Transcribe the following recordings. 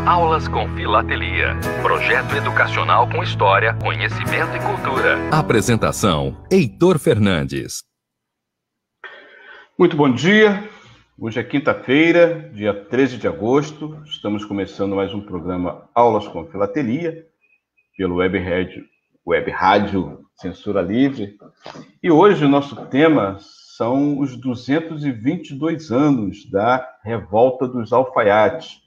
Aulas com Filatelia. Projeto educacional com história, conhecimento e cultura. Apresentação: Heitor Fernandes. Muito bom dia. Hoje é quinta-feira, dia 13 de agosto. Estamos começando mais um programa Aulas com Filatelia, pelo Web Rádio Censura Livre. E hoje o nosso tema são os 222 anos da Revolta dos Alfaiates,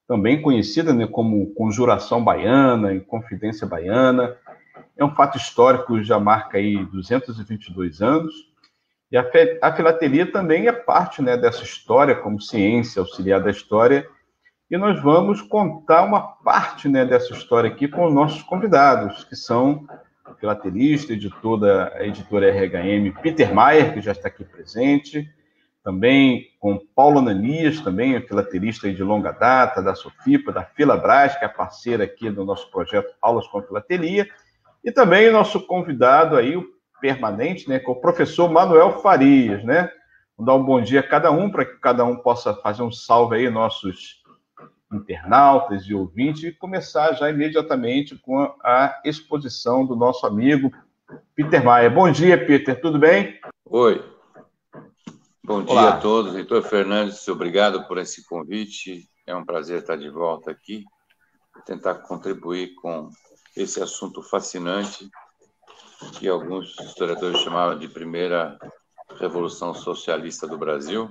também conhecida, né, como Conjuração Baiana, Inconfidência Baiana. É um fato histórico, já marca aí 222 anos. E a filatelia também é parte, né, dessa história, como ciência auxiliar da história. E nós vamos contar uma parte, né, dessa história aqui com os nossos convidados, que são o filatelista, editor da editora RHM, Peter Mayer, que já está aqui presente, também com Paulo Ananias, também é filatelista de longa data, da Sofipa, da Filabras, que é parceira aqui do nosso projeto Aulas com Filatelia, e também o nosso convidado aí, o permanente, né, que é o professor Manuel Farias, né? Vamos dar um bom dia a cada um, para que cada um possa fazer um salve aí, nossos internautas e ouvintes, e começar já imediatamente com a exposição do nosso amigo Peter Mayer. Bom dia, Peter, tudo bem? Oi. Bom dia Olá a todos. Heitor Fernandes, obrigado por esse convite. É um prazer estar de volta aqui, tentar contribuir com esse assunto fascinante que alguns historiadores chamavam de primeira revolução socialista do Brasil.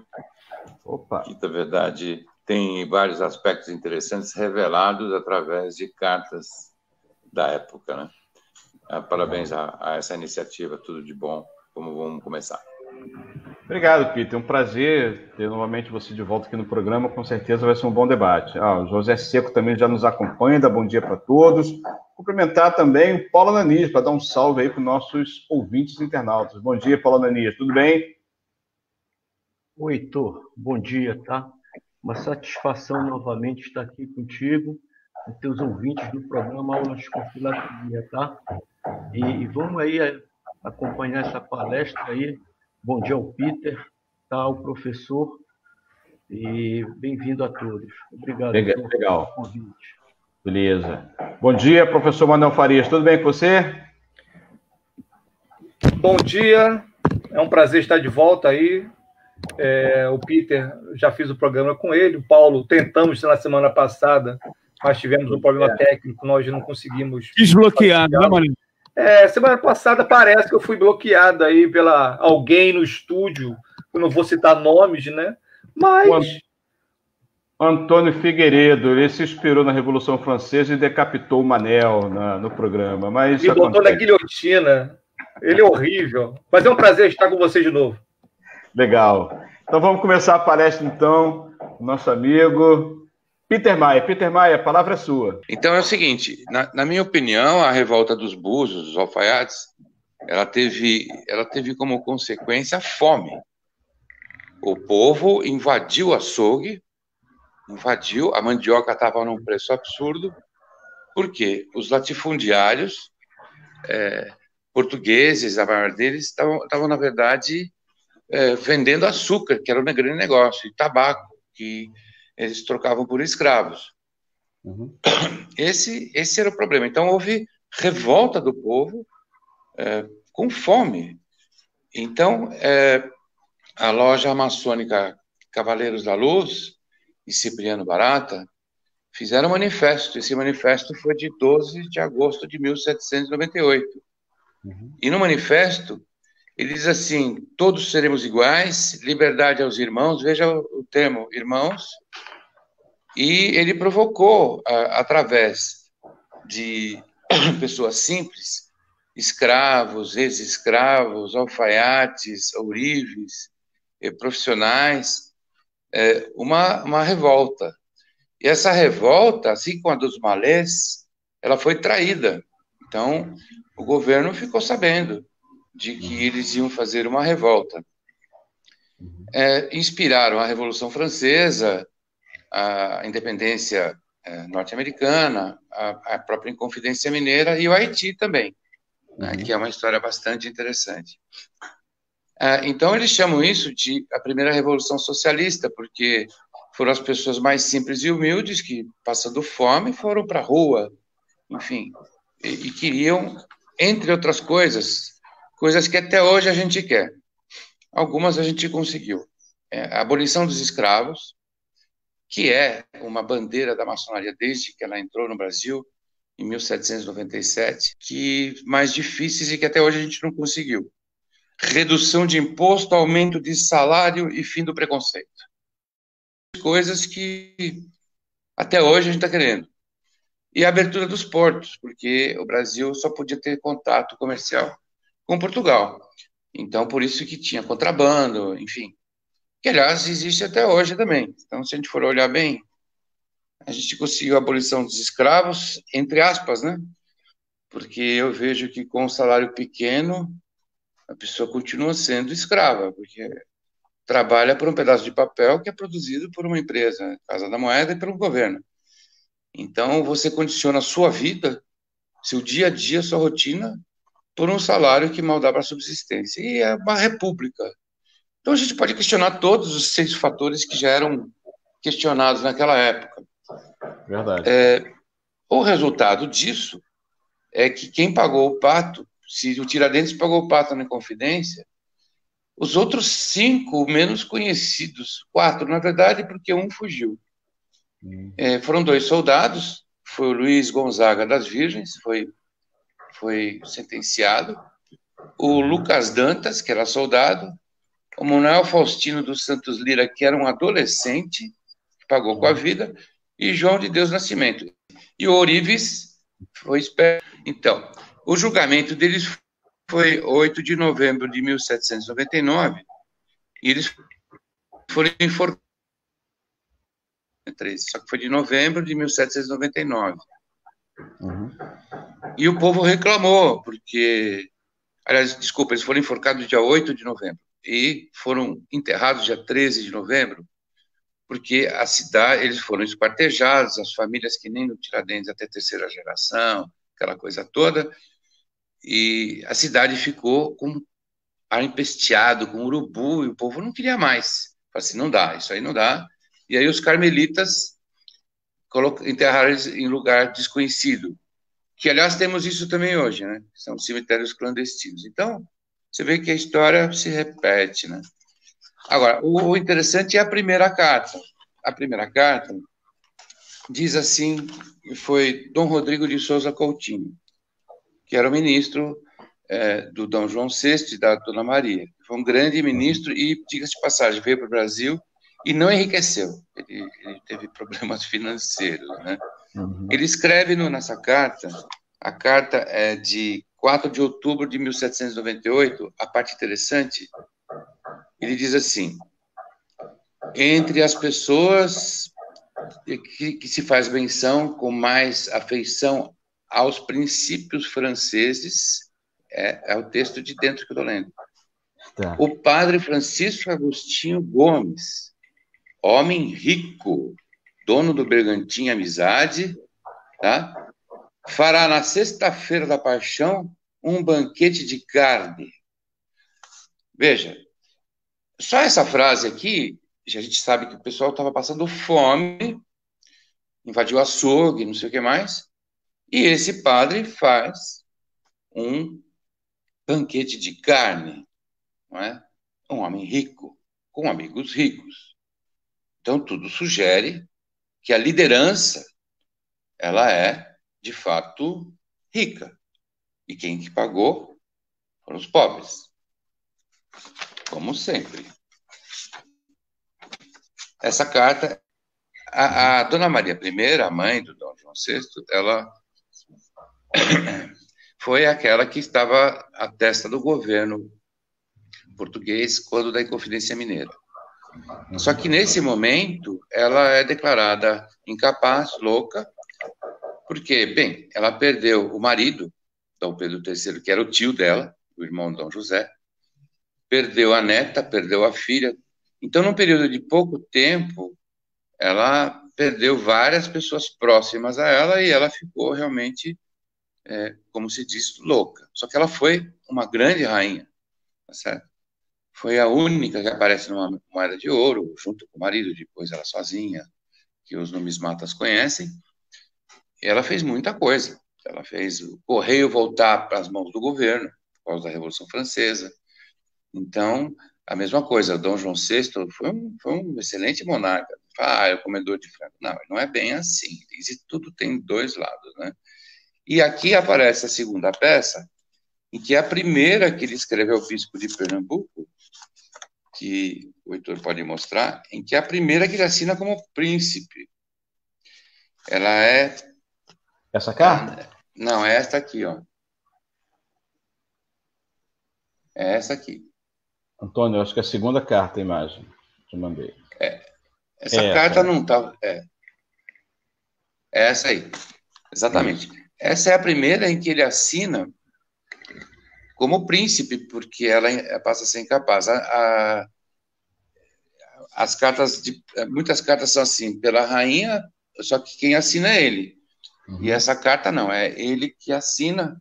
Opa. Que, na verdade, tem vários aspectos interessantes revelados através de cartas da época, né? Parabéns a essa iniciativa, tudo de bom. Vamos começar. Obrigado, Peter. Um prazer ter novamente você de volta aqui no programa. Com certeza vai ser um bom debate. O José Seco também já nos acompanha. Dá bom dia para todos. Cumprimentar também o Paulo Ananias, para dar um salve aí para os nossos ouvintes internautas. Bom dia, Paulo Ananias. Tudo bem? Oi, Heitor. Bom dia, tá? Uma satisfação novamente estar aqui contigo, com teus ouvintes do programa Aulas com Filatelia, tá? E vamos aí acompanhar essa palestra aí. Bom dia ao Peter, tá, ao professor, e bem-vindo a todos. Obrigado pelo convite. Beleza. Bom dia, professor Manuel Farias. Tudo bem com você? Bom dia. É um prazer estar de volta aí. O Peter, já fiz o programa com ele. O Paulo, tentamos na semana passada, mas tivemos um problema técnico, nós não conseguimos... Desbloqueado, né, Marinho? Semana passada parece que eu fui bloqueado aí pela alguém no estúdio, eu não vou citar nomes, né? Mas... Antônio Figueiredo, ele se inspirou na Revolução Francesa e decapitou o Manel no programa. Mas e botou na guilhotina. Ele é horrível. Mas é um prazer estar com vocês de novo. Legal. Então vamos começar a palestra, então. Nosso amigo Peter Mayer. Peter Mayer, a palavra é sua. Então é o seguinte, na minha opinião, a revolta dos búzios, dos alfaiates, ela teve como consequência a fome. O povo invadiu o açougue, a mandioca estava num preço absurdo, porque os latifundiários portugueses, a maioria deles, estavam na verdade, vendendo açúcar, que era um grande negócio, e tabaco, que eles trocavam por escravos. Uhum. Esse era o problema. Então, houve revolta do povo com fome. Então, a loja maçônica Cavaleiros da Luz e Cipriano Barata fizeram um manifesto. Esse manifesto foi de 12 de agosto de 1798. Uhum. E no manifesto, ele diz assim: todos seremos iguais, liberdade aos irmãos, veja o termo irmãos, e ele provocou, através de pessoas simples, escravos, ex-escravos, alfaiates, ourives, profissionais, uma revolta. E essa revolta, assim como a dos malês, ela foi traída. Então, o governo ficou sabendo de que eles iam fazer uma revolta. Inspiraram a Revolução Francesa, a independência norte-americana, a própria Inconfidência Mineira e o Haiti também, né, que é uma história bastante interessante. Então, eles chamam isso de a primeira Revolução Socialista, porque foram as pessoas mais simples e humildes que, passando fome, foram para a rua, enfim, e queriam, entre outras coisas que até hoje a gente quer. Algumas a gente conseguiu. A abolição dos escravos, que é uma bandeira da maçonaria desde que ela entrou no Brasil, em 1797, que mais difíceis e que até hoje a gente não conseguiu. Redução de imposto, aumento de salário e fim do preconceito. Coisas que até hoje a gente está querendo. E a abertura dos portos, porque o Brasil só podia ter contato comercial com Portugal. Então, por isso que tinha contrabando, enfim. Que, aliás, existe até hoje também. Então, se a gente for olhar bem, a gente conseguiu a abolição dos escravos, entre aspas, né? Porque eu vejo que com um salário pequeno, a pessoa continua sendo escrava, porque trabalha por um pedaço de papel que é produzido por uma empresa, Casa da Moeda, e pelo governo. Então, você condiciona a sua vida, seu dia a dia, sua rotina, por um salário que mal dá para a subsistência. E é uma república. Então, a gente pode questionar todos os 6 fatores que já eram questionados naquela época. Verdade. O resultado disso é que quem pagou o pato, se o Tiradentes pagou o pato na Inconfidência, os outros 5 menos conhecidos, 4, na verdade, porque um fugiu. Foram 2 soldados, foi o Luiz Gonzaga das Virgens, foi sentenciado, o Lucas Dantas, que era soldado, o Manuel Faustino dos Santos Lira, que era um adolescente, que pagou com a vida, e João de Deus Nascimento. E o Orives foi esperto. Então, o julgamento deles foi 8 de novembro de 1799, e eles foram enforcados. Só que foi de novembro de 1799. E o povo reclamou, porque... Aliás, desculpa, eles foram enforcados dia 8 de novembro e foram enterrados dia 13 de novembro, porque a cidade, eles foram esquartejados, as famílias que nem no Tiradentes até 3ª geração, aquela coisa toda, e a cidade ficou com ar empesteado, com urubu, e o povo não queria mais. Falei assim, não dá, isso aí não dá. E aí os carmelitas enterraram eles em lugar desconhecido, que, aliás, temos isso também hoje, né? São cemitérios clandestinos. Então, você vê que a história se repete, né? Agora, o interessante é a primeira carta. A primeira carta diz assim, foi Dom Rodrigo de Souza Coutinho, que era o ministro do Dom João VI e da Dona Maria. Foi um grande ministro e, diga-se de passagem, veio para o Brasil e não enriqueceu. Ele teve problemas financeiros, né? Ele escreve nessa carta, a carta é de 4 de outubro de 1798, a parte interessante, ele diz assim, entre as pessoas que se faz menção com mais afeição aos princípios franceses, é o texto de dentro que eu estou lendo, o padre Francisco Agostinho Gomes, homem rico, dono do Bergantim Amizade, tá? Fará na sexta-feira da Paixão um banquete de carne. Veja, só essa frase aqui, a gente sabe que o pessoal estava passando fome, invadiu açougue, não sei o que mais, e esse padre faz um banquete de carne, não é? Um homem rico, com amigos ricos. Então, tudo sugere que a liderança, ela é, de fato, rica. E quem que pagou foram os pobres. Como sempre. Essa carta, a Dona Maria I, a mãe do Dom João VI, ela foi aquela que estava à testa do governo português quando da Inconfidência Mineira. Só que, nesse momento, ela é declarada incapaz, louca, porque, bem, ela perdeu o marido, Dom Pedro III, que era o tio dela, o irmão de Dom José, perdeu a neta, perdeu a filha. Então, num período de pouco tempo, ela perdeu várias pessoas próximas a ela e ela ficou realmente, como se diz, louca. Só que ela foi uma grande rainha, tá certo? foi a única que aparece numa moeda de ouro, junto com o marido, depois ela sozinha, que os numismatas conhecem. Ela fez muita coisa. Ela fez o correio voltar para as mãos do governo, por causa da Revolução Francesa. Então, a mesma coisa, Dom João VI foi um excelente monarca. É o comedor de frango. Não, não é bem assim. Tudo tem dois lados, né? E aqui aparece a segunda peça, em que é a primeira que ele escreveu ao bispo de Pernambuco, que o Heitor pode mostrar, em que é a primeira que ele assina como príncipe. Ela é... Essa carta? Não, é esta aqui, ó. É essa aqui. Antônio, eu acho que é a segunda carta, a imagem que eu mandei. Essa carta não está... É essa aí, exatamente. Isso. Essa é a primeira em que ele assina como príncipe, porque ela passa a ser incapaz. As cartas, muitas cartas são assim, pela rainha, só que quem assina é ele. E essa carta não, é ele que assina.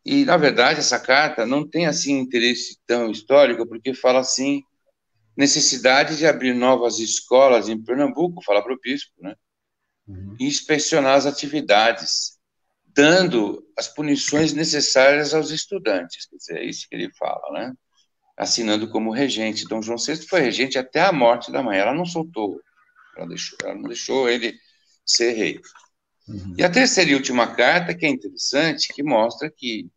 E, na verdade, essa carta não tem, assim, interesse tão histórico, porque fala, assim, necessidade de abrir novas escolas em Pernambuco, fala para o bispo, né? E inspecionar as atividades, dando as punições necessárias aos estudantes. Quer dizer, é isso que ele fala, né? Assinando como regente. Dom João VI foi regente até a morte da mãe. Ela não soltou, ela não deixou ele ser rei. E a terceira e última carta, que é interessante, que mostra que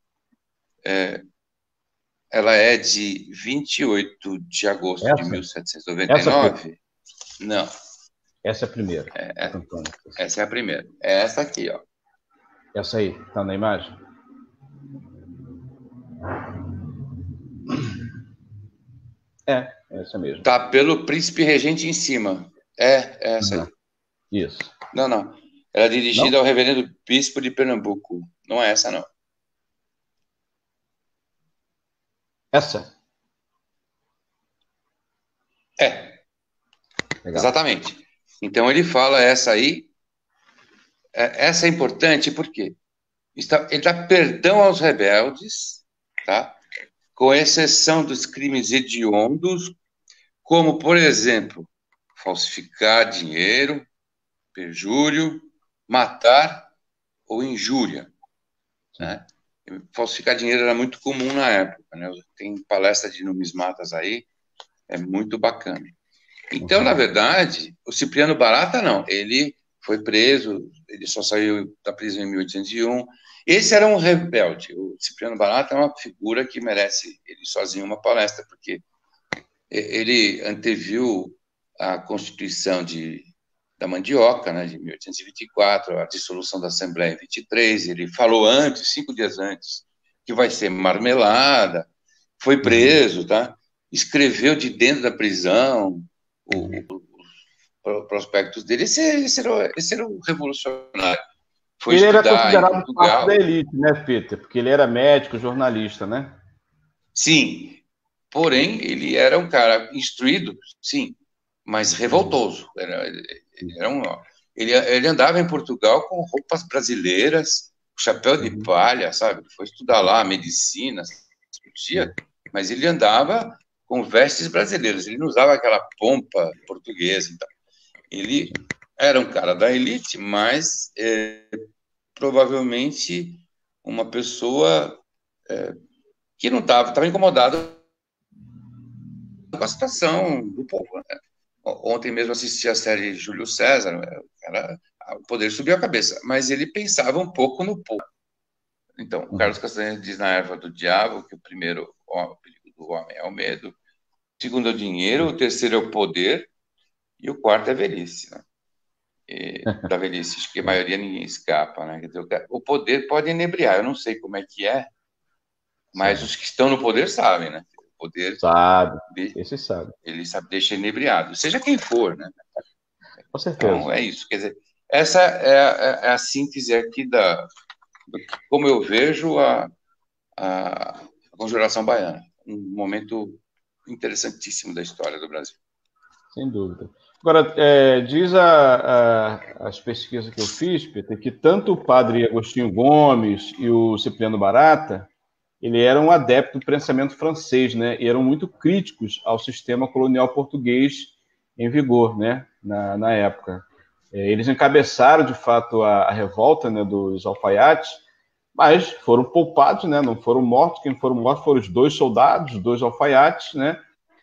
ela é de 28 de agosto de 1799. Não. Essa é a primeira. Essa é a primeira. É essa aqui, ó. Essa aí, está na imagem? É essa mesmo. Tá pelo príncipe regente em cima. É essa aí. Isso. Não. Ela é dirigida ao reverendo bispo de Pernambuco. Não é essa, não. Essa? Legal. Exatamente. Então, ele fala essa aí. Essa é importante porque ele dá perdão aos rebeldes, tá? Com exceção dos crimes hediondos, como, por exemplo, falsificar dinheiro, perjúrio, matar ou injúria, né? Falsificar dinheiro era muito comum na época, né? Tem palestra de numismatas aí, é muito bacana. Então, na verdade, o Cipriano Barata não, ele foi preso, ele só saiu da prisão em 1801. Esse era um rebelde. O Cipriano Barata é uma figura que merece, ele sozinho, uma palestra, porque ele anteviu a Constituição da Mandioca, né, de 1824, a dissolução da Assembleia em 23, ele falou antes, 5 dias antes, que vai ser marmelada, foi preso, tá? Escreveu de dentro da prisão os prospectos dele. Esse era o revolucionário. Foi ele era considerado parte da elite, né, Peter? Porque ele era médico, jornalista, né? Sim, porém, ele era um cara instruído, sim, mas revoltoso. Ele andava em Portugal com roupas brasileiras, chapéu de palha, sabe? Foi estudar lá medicina, mas ele andava com vestes brasileiras. Ele não usava aquela pompa portuguesa. Então. Ele era um cara da elite, mas provavelmente uma pessoa que não estava incomodada com a situação do povo, né? Ontem mesmo assisti a série Júlio César, o poder subiu a cabeça, mas ele pensava um pouco no povo. Então, o Carlos Castanheira diz na Erva do Diabo que o primeiro o perigo do homem é o medo, o segundo é o dinheiro, o terceiro é o poder e o quarto é a velhice, né? Da velhice, acho que a maioria ninguém escapa, né? Quer dizer, o poder pode inebriar, eu não sei como é que é, mas os que estão no poder sabem, né? O poder sabe, esse sabe. Ele sabe, deixa inebriado, seja quem for, né? Com certeza. Então, é isso, quer dizer, essa é a síntese aqui como eu vejo a Conjuração Baiana, um momento interessantíssimo da história do Brasil. Sem dúvida. Agora, diz as pesquisas que eu fiz, Peter, que tanto o padre Agostinho Gomes e o Cipriano Barata ele era um adepto do pensamento francês, né? E eram muito críticos ao sistema colonial português em vigor, né? Na época. Eles encabeçaram, de fato, a revolta, né, dos alfaiates, mas foram poupados, né? Não foram mortos. Quem foram mortos foram os 2 soldados, os 2 alfaiates, né?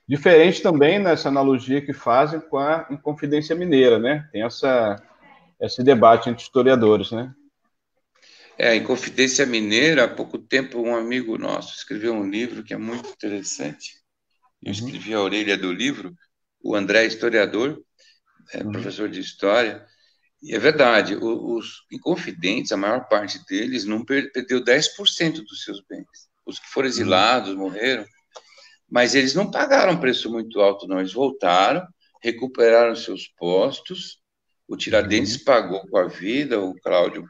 Diferente também nessa analogia que fazem com a Inconfidência Mineira, né? Tem esse debate entre historiadores, né? A Inconfidência Mineira, há pouco tempo, um amigo nosso escreveu um livro que é muito interessante. Eu escrevi a orelha do livro, o André, historiador, professor de história, e é verdade, os inconfidentes, a maior parte deles, não perdeu 10% dos seus bens. Os que foram exilados, morreram, mas eles não pagaram um preço muito alto, não. Eles voltaram, recuperaram seus postos, o Tiradentes pagou com a vida, o Cláudio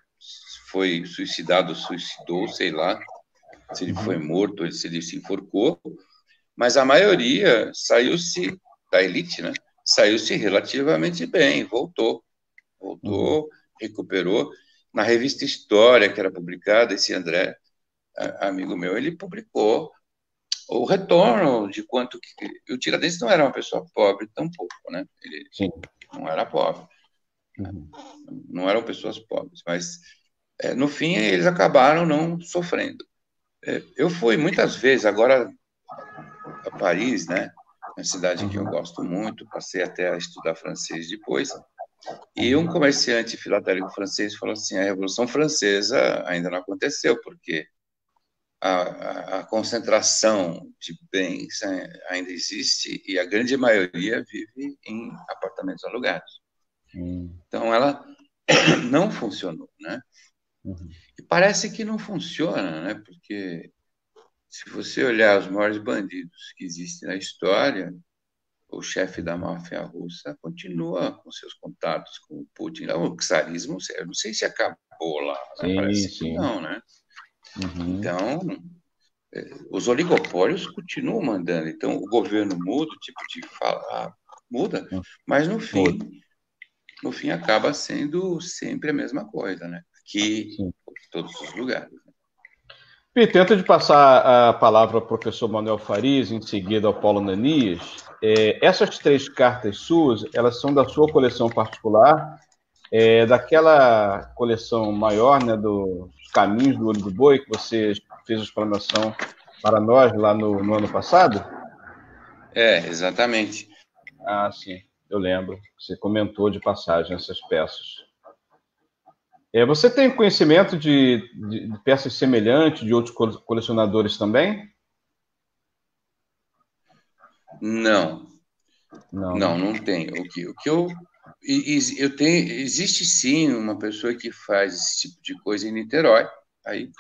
foi suicidou, sei lá, se ele foi morto ou se ele se enforcou, mas a maioria saiu-se, da elite, né? Saiu-se relativamente bem, voltou, recuperou. Na revista História, que era publicada, esse André, amigo meu, ele publicou o retorno de quanto que... O Tiradentes não era uma pessoa pobre, tampouco, né? Ele não era pobre. Não eram pessoas pobres, mas... no fim, eles acabaram não sofrendo. Eu fui muitas vezes, agora, a Paris, né? Uma cidade que eu gosto muito, passei até a estudar francês depois, e um comerciante filatélico francês falou assim, a Revolução Francesa ainda não aconteceu, porque a concentração de bens ainda existe, e a grande maioria vive em apartamentos alugados. Então, ela não funcionou, né? E parece que não funciona, né? Porque se você olhar os maiores bandidos que existem na história, o chefe da máfia russa continua com seus contatos com o Putin. O czarismo, eu não sei se acabou lá, né? Parece que não, né? Então, os oligopólios continuam mandando. Então, o governo muda, o tipo de fala muda, mas no fim acaba sendo sempre a mesma coisa, né? Aqui, em todos os lugares. Peter, antes de passar a palavra ao professor Manuel Farias, em seguida ao Paulo Ananias, essas 3 cartas suas, elas são da sua coleção particular, daquela coleção maior, né, dos Caminhos do Olho do Boi, que você fez a explanação para nós lá no ano passado? Exatamente. Ah, sim, eu lembro. Você comentou de passagem essas peças. Você tem conhecimento de peças semelhantes de outros colecionadores também? Não tenho. O que eu tenho, existe sim uma pessoa que faz esse tipo de coisa em Niterói. Aí,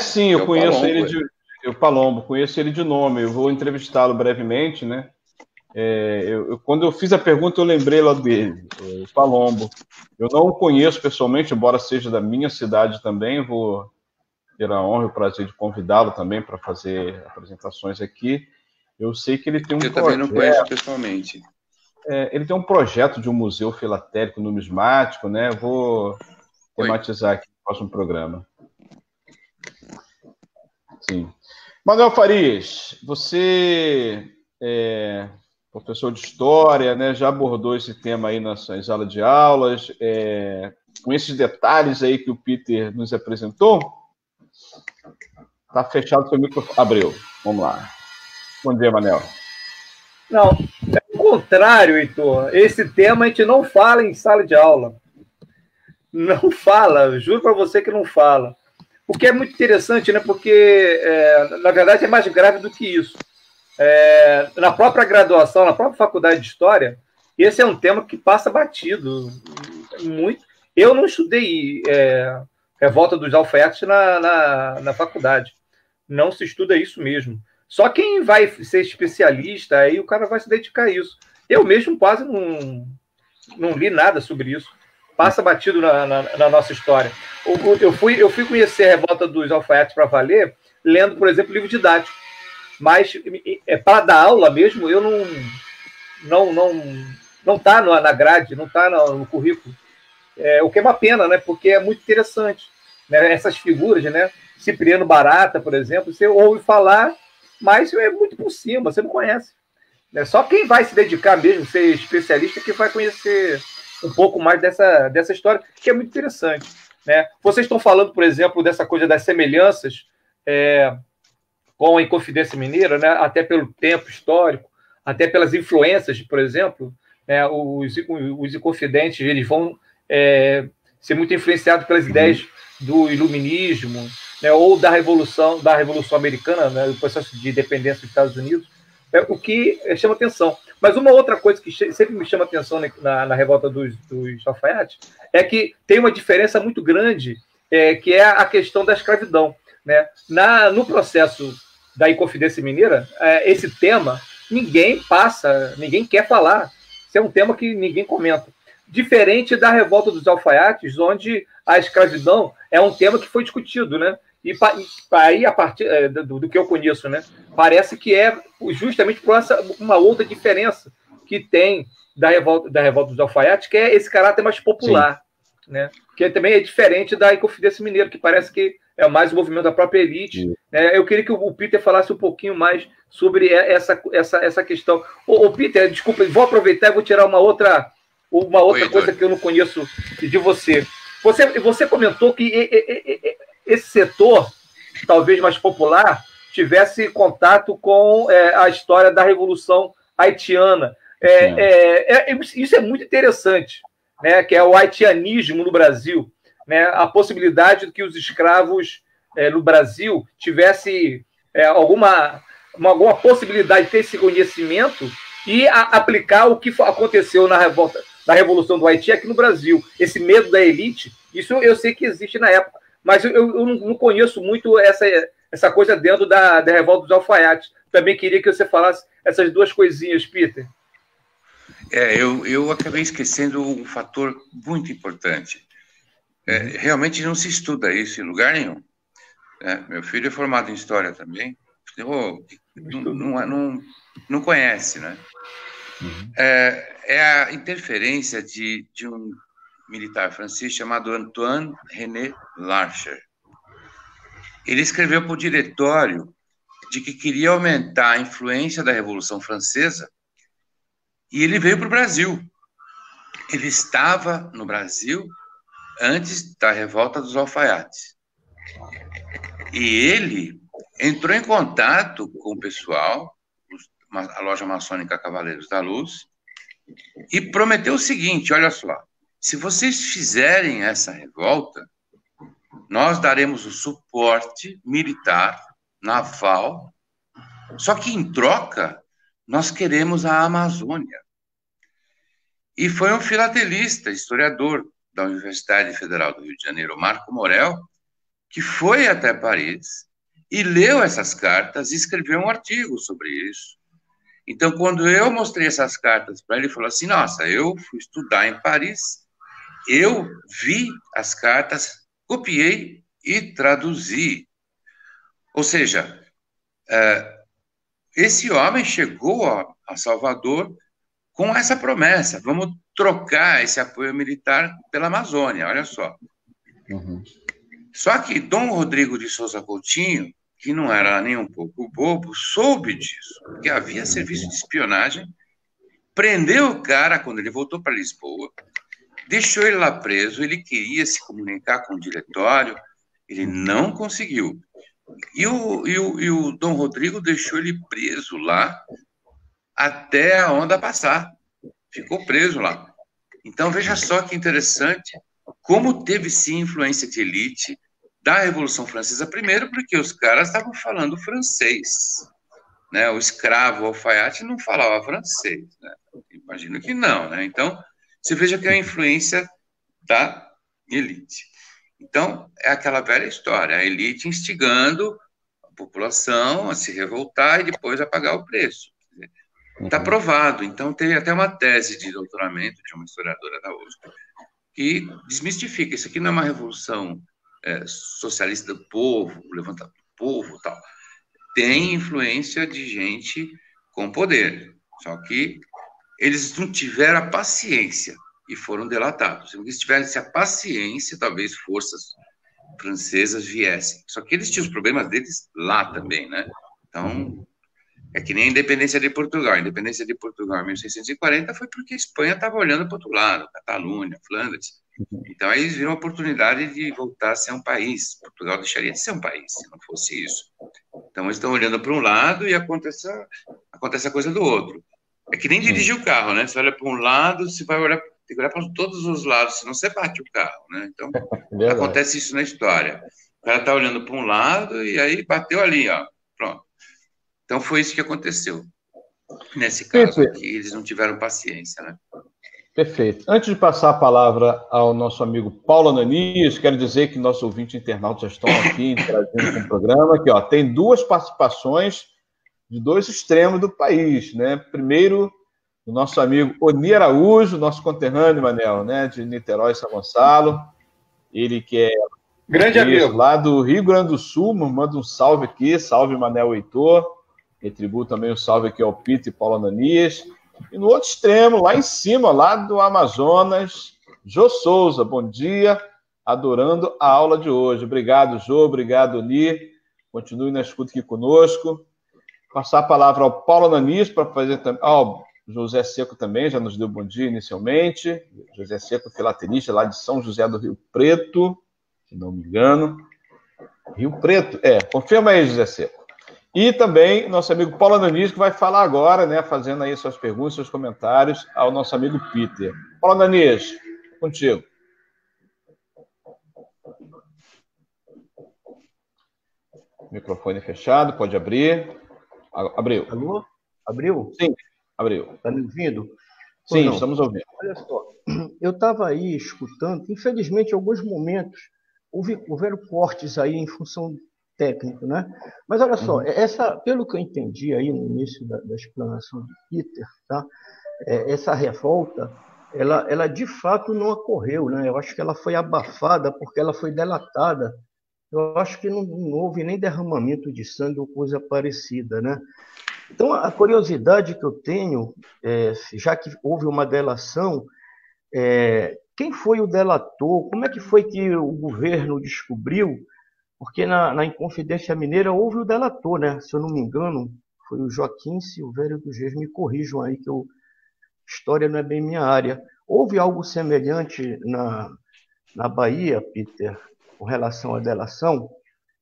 sim, eu conheço ele Palombo, conheço ele de nome. Eu vou entrevistá-lo brevemente, né? Quando eu fiz a pergunta, eu lembrei lá dele, o Palombo. Eu não o conheço pessoalmente, embora seja da minha cidade também. Vou ter a honra e o prazer de convidá-lo também para fazer apresentações aqui. Eu sei que ele tem um projeto... Eu também não conheço pessoalmente. Ele tem um projeto de um museu filatélico numismático, né? Vou tematizar aqui no próximo programa. Sim. Manuel Farias, você professor de História, né? Já abordou esse tema aí nas salas de aulas, com esses detalhes aí que o Peter nos apresentou? Está fechado seu microfone. Abriu. Vamos lá. Bom dia, Manuel. Não, é o contrário, Heitor. Esse tema a gente não fala em sala de aula. Não fala, juro para você que não fala. O que é muito interessante, né? Porque, na verdade, é mais grave do que isso. Na própria graduação, na própria faculdade de História, esse é um tema que passa batido. Muito. Eu não estudei Revolta dos Alfaiates na faculdade. Não se estuda isso mesmo. Só quem vai ser especialista, aí o cara vai se dedicar a isso. Eu mesmo quase não li nada sobre isso. Passa batido na nossa história. Eu fui conhecer a Revolta dos Alfaiates para valer, lendo, por exemplo, livro didático. Mas para dar aula mesmo, eu não está na grade, não está no currículo. O que é uma pena, né? Porque é muito interessante. Né? Essas figuras, né? Cipriano Barata, por exemplo, você ouve falar, mas é muito por cima, você não conhece. Só quem vai se dedicar mesmo, ser especialista, que vai conhecer um pouco mais dessa história, que é muito interessante. Né? Vocês estão falando, por exemplo, dessa coisa das semelhanças com a Inconfidência Mineira, né? Até pelo tempo histórico, até pelas influências, por exemplo, né? Os Inconfidentes eles vão ser muito influenciados pelas ideias do iluminismo, né? Ou da Revolução Americana, né? O processo de independência dos Estados Unidos, o que chama atenção. Mas uma outra coisa que sempre me chama atenção na revolta dos alfaiates é que tem uma diferença muito grande, que é a questão da escravidão. Né? No processo da Inconfidência Mineira, esse tema ninguém quer falar. Isso é um tema que ninguém comenta. Diferente da revolta dos alfaiates, onde a escravidão é um tema que foi discutido, né? E aí, a partir do que eu conheço, né, parece que é justamente por uma outra diferença que tem da revolta dos alfaiates, que é esse caráter mais popular, né, que também é diferente da Inconfidência Mineira, que parece que é mais o movimento da própria elite. Né? Eu queria que o Peter falasse um pouquinho mais sobre essa questão. Ô, Peter, desculpa, vou aproveitar e vou tirar uma outra coisa que eu não conheço de você. Você comentou que esse setor, talvez mais popular, tivesse contato com a história da Revolução Haitiana. Isso é muito interessante, né? Que é o haitianismo no Brasil, né? A possibilidade de que os escravos no Brasil tivessem alguma possibilidade de ter esse conhecimento e aplicar o que aconteceu na Revolução do Haiti aqui no Brasil. Esse medo da elite, isso eu sei que existe na época, mas eu não conheço muito essa coisa dentro da revolta dos alfaiates. Também queria que você falasse essas duas coisinhas, Peter. Eu acabei esquecendo um fator muito importante. Realmente não se estuda isso em lugar nenhum. Meu filho é formado em História também. Não conhece, né? É a interferência de um militar francês chamado Antoine René Larcher. Ele escreveu para o diretório de que queria aumentar a influência da Revolução Francesa e ele veio para o Brasil. Ele estava no Brasil antes da Revolta dos Alfaiates. E ele entrou em contato com o pessoal, a loja maçônica Cavaleiros da Luz, e prometeu o seguinte, olha só, se vocês fizerem essa revolta, nós daremos o suporte militar, naval, só que em troca, nós queremos a Amazônia. E foi um filatelista, historiador da Universidade Federal do Rio de Janeiro, Marco Morel, que foi até Paris e leu essas cartas e escreveu um artigo sobre isso. Então, quando eu mostrei essas cartas para ele, ele falou assim, nossa, eu fui estudar em Paris, eu vi as cartas, copiei e traduzi. Ou seja, esse homem chegou a Salvador com essa promessa, vamos trocar esse apoio militar pela Amazônia, olha só. Só que Dom Rodrigo de Souza Coutinho, que não era nem um pouco bobo, soube disso, porque havia serviço de espionagem, prendeu o cara quando ele voltou para Lisboa, deixou ele lá preso, ele queria se comunicar com o diretório, ele não conseguiu. E o Dom Rodrigo deixou ele preso lá até a onda passar. Ficou preso lá. Então, veja só que interessante como teve, sim, influência de elite da Revolução Francesa, primeiro porque os caras estavam falando francês. Né? O escravo, o alfaiate, não falava francês. Né? Imagino que não. Né? Então, você veja que é a influência da elite. Então, é aquela velha história, a elite instigando a população a se revoltar e depois a pagar o preço. Está provado. Então, tem até uma tese de doutoramento de uma historiadora da USP que desmistifica. Isso aqui não é uma revolução socialista do povo, levantamento do povo e tal. Tem influência de gente com poder. Só que eles não tiveram a paciência e foram delatados. Se eles tivessem a paciência, talvez forças francesas viessem. Só que eles tinham os problemas deles lá também, né? Então, é que nem a independência de Portugal. A independência de Portugal em 1640 foi porque a Espanha estava olhando para o outro lado, Catalunha, Flandres. Então, aí eles viram a oportunidade de voltar a ser um país. Portugal deixaria de ser um país se não fosse isso. Então, eles estão olhando para um lado e acontece a coisa do outro. É que nem dirigir o carro, né? Você olha para um lado, você vai olhar, tem que olhar para todos os lados, senão você bate o carro, né? Então, acontece isso na história. O cara está olhando para um lado e aí bateu ali, ó. Pronto. Então, foi isso que aconteceu. Nesse caso aqui, eles não tiveram paciência, né? Perfeito. Antes de passar a palavra ao nosso amigo Paulo Ananias, quero dizer que nossos ouvintes internautas já estão aqui interagindo com o programa. Aqui, ó, tem 2 participações de 2 extremos do país, né? Primeiro, o nosso amigo Oni Araújo, nosso conterrâneo, Manel, né? De Niterói, São Gonçalo. Ele que é grande amigo lá do Rio Grande do Sul, manda um salve aqui, salve Manel Heitor. Retribuo também o salve aqui ao Pito e Paulo Ananias. E no outro extremo, lá em cima, lá do Amazonas, Jô Souza, bom dia, adorando a aula de hoje. Obrigado, Jô, obrigado, Oni. Continue na escuta aqui conosco. Passar a palavra ao Paulo Ananias para fazer também. Ao José Seco também, já nos deu bom dia inicialmente. José Seco, filatelista lá de São José do Rio Preto, se não me engano. Rio Preto, confirma aí, José Seco. E também nosso amigo Paulo Ananias, que vai falar agora, né, fazendo aí suas perguntas, seus comentários ao nosso amigo Peter. Paulo Ananias, contigo. Microfone fechado, pode abrir. Abriu. Alô? Abriu? Sim, abriu. Está me ouvindo? Sim, estamos ouvindo. Olha só, eu estava aí escutando, infelizmente, em alguns momentos, houveram cortes aí em função técnico, né? Mas olha só, pelo que eu entendi aí no início da explanação de Peter, tá? Essa revolta, ela de fato não ocorreu, né? Eu acho que ela foi abafada porque ela foi delatada. Eu acho que não houve nem derramamento de sangue ou coisa parecida, né? Então, a curiosidade que eu tenho, já que houve uma delação, quem foi o delator? Como é que foi que o governo descobriu? Porque na Inconfidência Mineira houve o delator, né? Se eu não me engano, foi o Joaquim Silvério dos Reis. Me corrijam aí, que história não é bem minha área. Houve algo semelhante na Bahia, Peter, com relação à delação?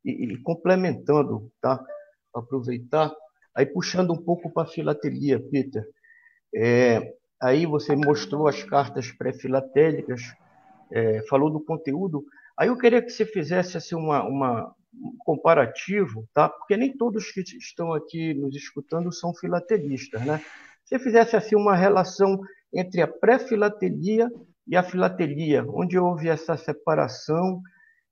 E complementando, tá? Aproveitar, aí puxando um pouco para a filatelia, Peter. Aí você mostrou as cartas pré-filatélicas, falou do conteúdo. Aí eu queria que você fizesse assim, um comparativo, tá? Porque nem todos que estão aqui nos escutando são filatelistas, né? Se você fizesse assim, uma relação entre a pré-filatelia e a filatelia, onde houve essa separação,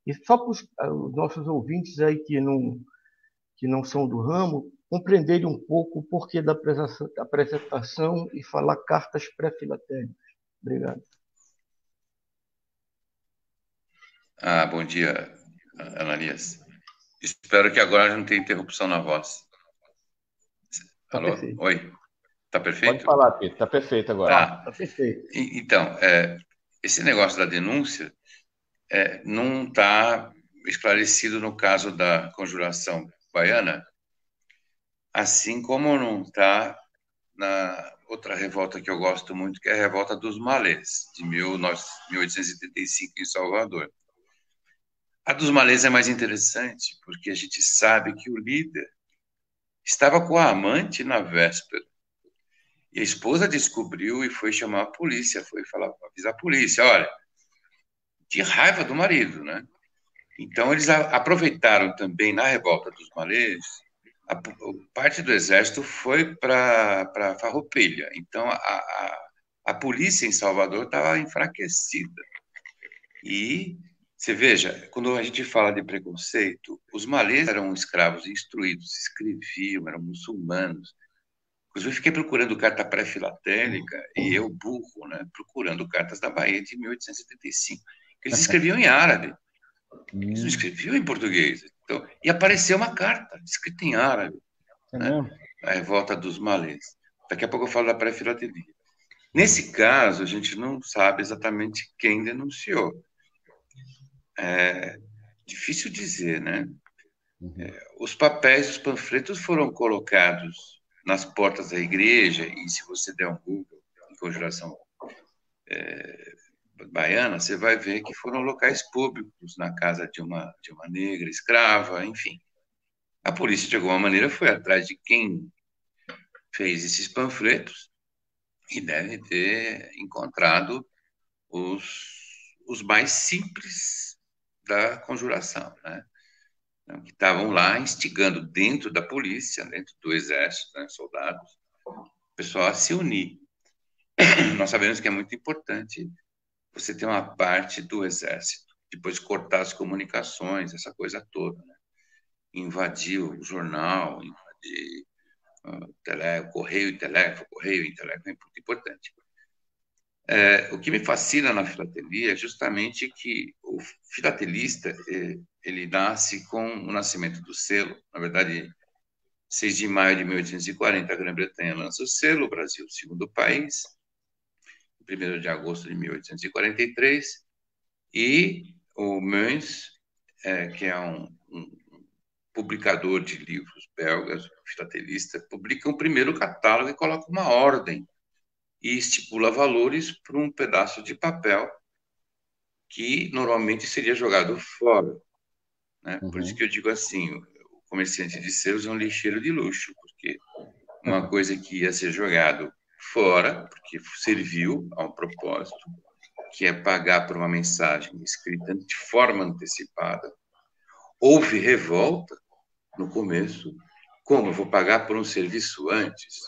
e só para os nossos ouvintes aí que não são do ramo, compreenderem um pouco o porquê da apresentação e falar cartas pré-filatélicas. Obrigado. Bom dia, Ananias. Espero que agora não tenha interrupção na voz. Alô? Perfeito. Oi? Tá perfeito? Pode falar, Pedro. Tá perfeito agora. Tá perfeito. Então, esse negócio da denúncia não está esclarecido no caso da Conjuração Baiana, assim como não está na outra revolta que eu gosto muito, que é a Revolta dos Malês, de 1875, em Salvador. A dos Malês é mais interessante, porque a gente sabe que o líder estava com a amante na véspera. E a esposa descobriu e foi chamar a polícia, foi avisar a polícia, olha, de raiva do marido, né? Então, eles aproveitaram também, na Revolta dos Malês, parte do exército foi para Farroupilha. Então, a polícia em Salvador estava enfraquecida. E você veja, quando a gente fala de preconceito, os malês eram escravos instruídos, escreviam, eram muçulmanos. Inclusive, eu fiquei procurando carta pré-filatélica, e eu, burro, né, procurando cartas da Bahia de 1875. Eles escreviam em árabe, eles não escreviam em português. Então, e apareceu uma carta escrita em árabe, né, a Revolta dos Malês. Daqui a pouco eu falo da pré-filatelia. Nesse caso, a gente não sabe exatamente quem denunciou. difícil dizer, né? Os papéis, os panfletos foram colocados nas portas da igreja, e se você der um Google em Conjuração Baiana, você vai ver que foram locais públicos, na casa de uma negra escrava, enfim. A polícia, de alguma maneira, foi atrás de quem fez esses panfletos e deve ter encontrado os mais simples da conjuração, né? Que estavam lá instigando dentro da polícia, dentro do exército, né, soldados, o pessoal a se unir. Nós sabemos que é muito importante você ter uma parte do exército, depois cortar as comunicações, essa coisa toda, né? Invadir o jornal, invadir o correio e telégrafo, é muito importante. O que me fascina na filatelia é justamente que o filatelista, ele nasce com o nascimento do selo. Na verdade, 6 de maio de 1840, a Grã-Bretanha lança o selo, o Brasil, o segundo país. 1º de agosto de 1843, e o Meuns, que é um publicador de livros belgas, filatelista, publica um primeiro catálogo e coloca uma ordem e estipula valores para um pedaço de papel que normalmente seria jogado fora, né? Por isso que eu digo assim, o comerciante de selos é um lixeiro de luxo, porque uma coisa que ia ser jogado fora, porque serviu a um propósito, que é pagar por uma mensagem escrita de forma antecipada. Houve revolta no começo. Como eu vou pagar por um serviço antes?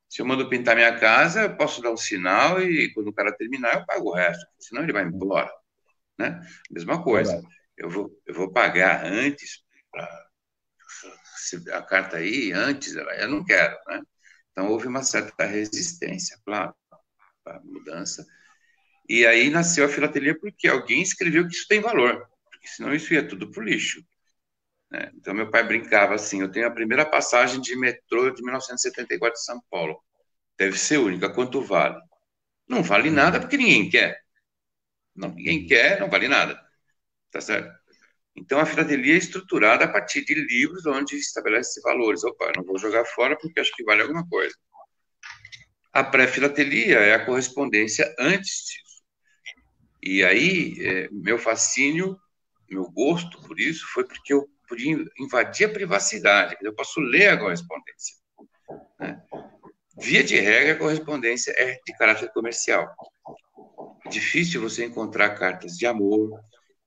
Se eu mando pintar minha casa, eu posso dar um sinal e quando o cara terminar, eu pago o resto, senão ele vai embora, né? Mesma coisa. Eu vou pagar antes para a carta aí, antes, eu não quero, né? Então, houve uma certa resistência, claro, à mudança. E aí nasceu a filatelia porque alguém escreveu que isso tem valor, porque senão isso ia tudo para o lixo, né? Então, meu pai brincava assim, eu tenho a primeira passagem de metrô de 1974 de São Paulo. Deve ser única. Quanto vale? Não vale nada porque ninguém quer. Não, ninguém quer, não vale nada. Tá certo? Então, a filatelia é estruturada a partir de livros onde estabelece valores. Opa, eu não vou jogar fora porque acho que vale alguma coisa. A pré-filatelia é a correspondência antes disso. E aí, meu fascínio, meu gosto por isso foi porque eu podia invadir a privacidade. Eu posso ler a correspondência, né? Via de regra, a correspondência é de caráter comercial. É difícil você encontrar cartas de amor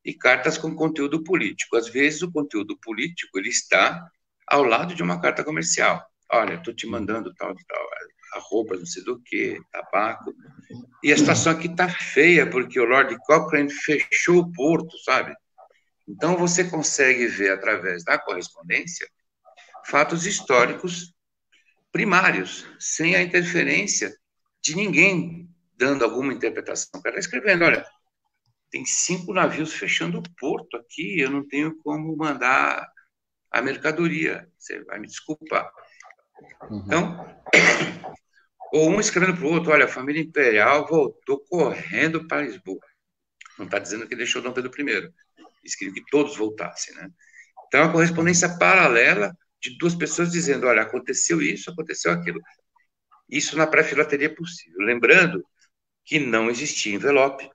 e cartas com conteúdo político. Às vezes, o conteúdo político ele está ao lado de uma carta comercial. Olha, estou te mandando tal, arroba, não sei do que, tabaco. E a situação aqui está feia, porque o Lord Cochrane fechou o porto, sabe? Então, você consegue ver, através da correspondência, fatos históricos primários, sem a interferência de ninguém dando alguma interpretação. O cara está escrevendo, olha, tem 5 navios fechando o porto aqui, eu não tenho como mandar a mercadoria, você vai me desculpar. Então, ou um escrevendo para o outro, olha, a família imperial voltou correndo para Lisboa. Não está dizendo que deixou Dom Pedro I, escreveu que todos voltassem, né? Então, é uma correspondência paralela de 2 pessoas dizendo, olha, aconteceu isso, aconteceu aquilo. Isso na pré-filatelia é possível. Lembrando que não existia envelope.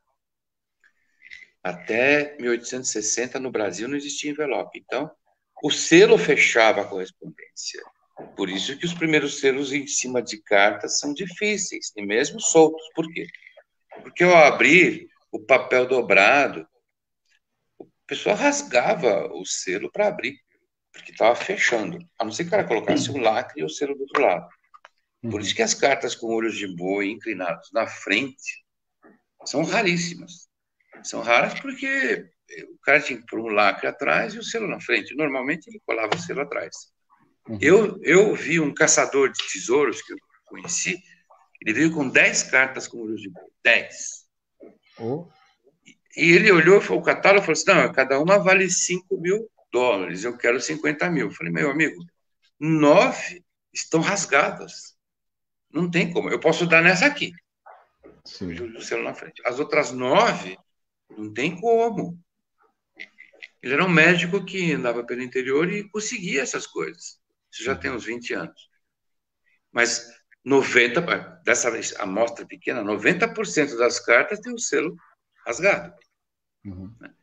Até 1860, no Brasil, não existia envelope. Então, o selo fechava a correspondência. Por isso que os primeiros selos em cima de cartas são difíceis, e mesmo soltos. Por quê? Porque ao abrir o papel dobrado, o pessoal rasgava o selo para abrir, porque estava fechando. A não ser que o cara colocasse um lacre e o selo do outro lado. Por isso que as cartas com olhos de boi inclinados na frente são raríssimas. São raras porque o cara tinha que pôr um lacre atrás e o selo na frente. Normalmente ele colava o selo atrás. Eu vi um caçador de tesouros que eu conheci, ele veio com 10 cartas com olhos de boi. 10. E ele olhou o catálogo e falou assim, não, cada uma vale $5.000, eu quero 50 mil. Eu falei, meu amigo, 9 estão rasgadas. Não tem como. Eu posso dar nessa aqui. Sim. O selo na frente. As outras 9, não tem como. Ele era um médico que andava pelo interior e conseguia essas coisas. Isso já tem uns 20 anos. Mas 90%, dessa amostra pequena, 90% das cartas tem o selo rasgado. Né?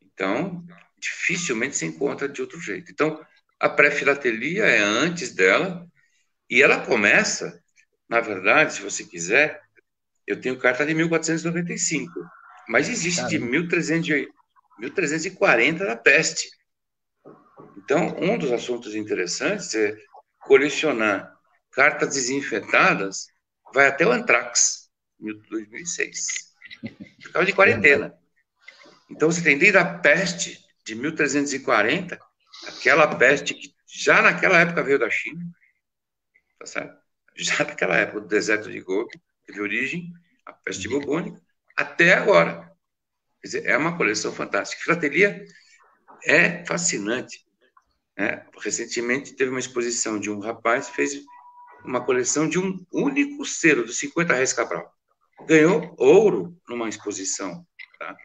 Então, dificilmente se encontra de outro jeito. Então, a pré-filatelia é antes dela, e ela começa, na verdade, se você quiser, eu tenho carta de 1495, mas existe de 1340 da peste. Então, um dos assuntos interessantes é colecionar cartas desinfetadas, vai até o antrax, 2006, por causa de quarentena. Então, você tem desde a peste de 1340, aquela peste que já naquela época veio da China, tá certo? Já naquela época, do deserto de Gobi, teve origem, a peste bubônica, até agora. Quer dizer, é uma coleção fantástica. Filatelia é fascinante. Né? Recentemente, teve uma exposição de um rapaz que fez uma coleção de um único selo, dos 50 Reis Cabral. Ganhou ouro numa exposição, tá?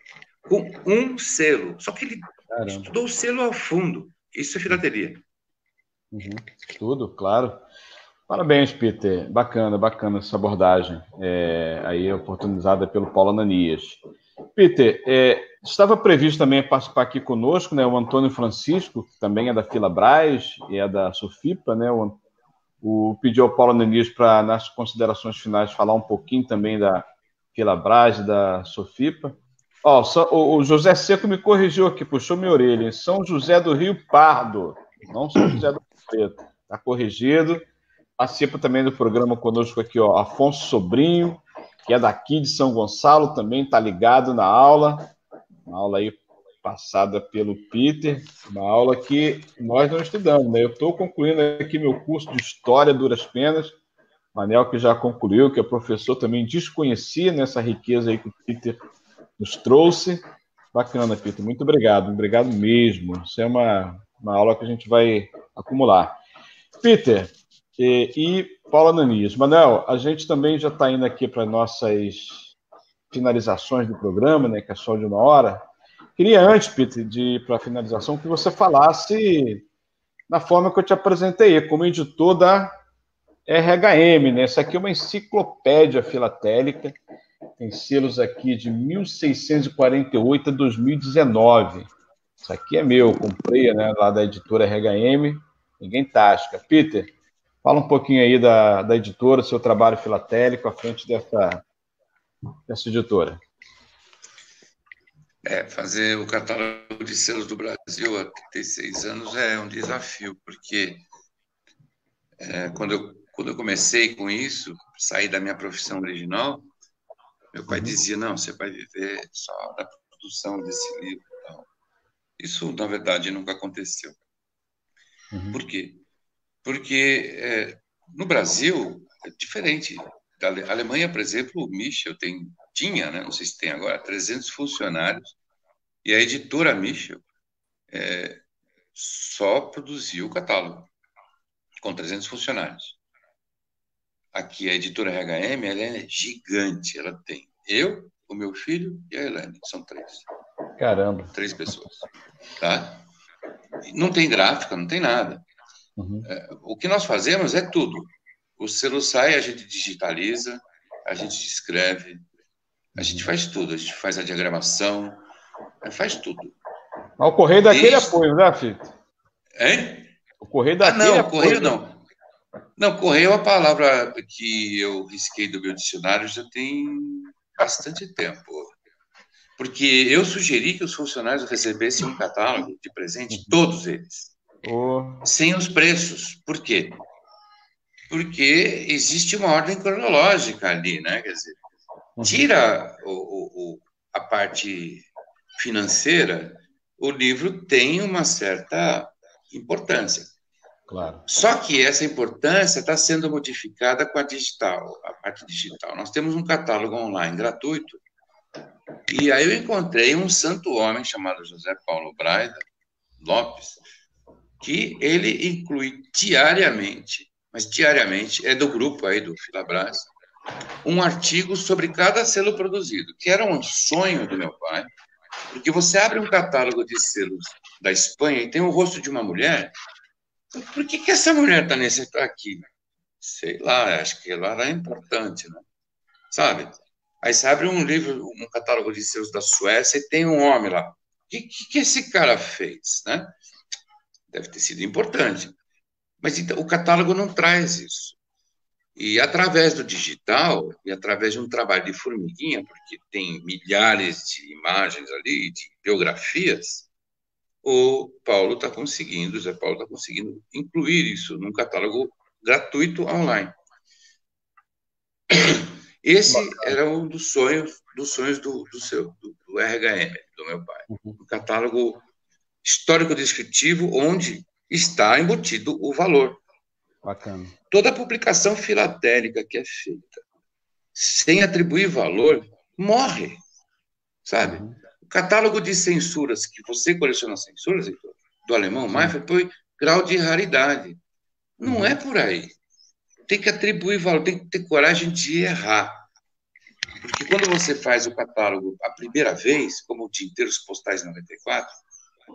Com um selo. Só que ele estudou o selo a fundo. Isso é filatelia. Estudo, claro. Parabéns, Peter. Bacana essa abordagem. Aí oportunizada pelo Paulo Ananias. Peter, estava previsto também participar aqui conosco, né, o Antônio Francisco, que também é da Filabras e é da Sofipa, né? Pediu ao Paulo Ananias para, nas considerações finais, falar um pouquinho também da Filabras e da Sofipa. O José Seco me corrigiu aqui, puxou minha orelha, em São José do Rio Pardo, não São José do Rio Preto. Está corrigido. Participa também do programa conosco aqui, Afonso Sobrinho, que é daqui de São Gonçalo, também está ligado na aula aí passada pelo Peter, uma aula que nós não estudamos, né? Eu estou concluindo aqui meu curso de História duras penas, Manel que já concluiu, que é professor também desconhecia nessa riqueza aí que o Peter nos trouxe. Bacana, Peter, muito obrigado mesmo. Isso é uma aula que a gente vai acumular. Peter e Paulo Ananias. Manel, a gente também já está indo aqui para nossas finalizações do programa, né, que é só de 1 hora. Queria antes, Peter, de ir para a finalização, que você falasse na forma que eu te apresentei, como editor da RHM, né? Essa aqui é uma enciclopédia filatélica, tem selos aqui de 1648 a 2019. Isso aqui é meu, comprei, né, lá da editora RHM, ninguém tasca. Peter, fala um pouquinho aí da editora, seu trabalho filatélico à frente dessa editora. Fazer o catálogo de selos do Brasil há 36 anos é um desafio, porque quando eu comecei com isso, saí da minha profissão original, meu pai dizia, não, você vai viver só da produção desse livro. Então, isso, na verdade, nunca aconteceu. Por quê? Porque no Brasil é diferente. Da Alemanha, por exemplo, o Michel tinha, né, não sei se tem agora, 300 funcionários, e a editora Michel só produziu o catálogo com 300 funcionários. Aqui, a editora RHM, ela é gigante, ela tem eu, o meu filho e a Helene, são 3. Caramba. 3 pessoas. Tá? Não tem gráfica, não tem nada. O que nós fazemos é tudo. O selo sai, a gente digitaliza, a gente escreve, a gente faz tudo, a gente faz a diagramação, faz tudo. Mas o correio dá aquele apoio, né, Fito? Hein? O correio dá aquele apoio. Correio não. Não, correio é uma palavra que eu risquei do meu dicionário já tem bastante tempo. Porque eu sugeri que os funcionários recebessem um catálogo de presente, todos eles, sem os preços. Por quê? Porque existe uma ordem cronológica ali, né? Quer dizer, tira a parte financeira, o livro tem uma certa importância. Claro. Só que essa importância está sendo modificada com a parte digital. Nós temos um catálogo online gratuito, e aí eu encontrei um santo homem chamado José Paulo Braida Lopes, que ele inclui diariamente, mas diariamente, é do grupo aí do Filabras, um artigo sobre cada selo produzido, que era um sonho do meu pai, Porque você abre um catálogo de selos da Espanha e tem o rosto de uma mulher. Por que essa mulher está nesse aqui? Sei lá, acho que ela é importante, né? Sabe? Aí você abre um livro, um catálogo de selos da Suécia e tem um homem lá. O que esse cara fez, né? Deve ter sido importante. Mas então, o catálogo não traz isso. E através do digital, e através de um trabalho de formiguinha, porque tem milhares de imagens ali, de biografias, o Paulo está conseguindo, o Zé Paulo está conseguindo incluir isso num catálogo gratuito online. Esse era um dos sonhos do RHM, do meu pai. Um catálogo histórico-descritivo onde está embutido o valor. Bacana. Toda publicação filatélica que é feita sem atribuir valor morre, sabe? O catálogo de censuras, que você coleciona censuras, Heitor, do alemão Mayr, foi grau de raridade. Não é por aí. Tem que atribuir valor, tem que ter coragem de errar. Porque quando você faz o catálogo a primeira vez, como o Tinteiros Postais 94,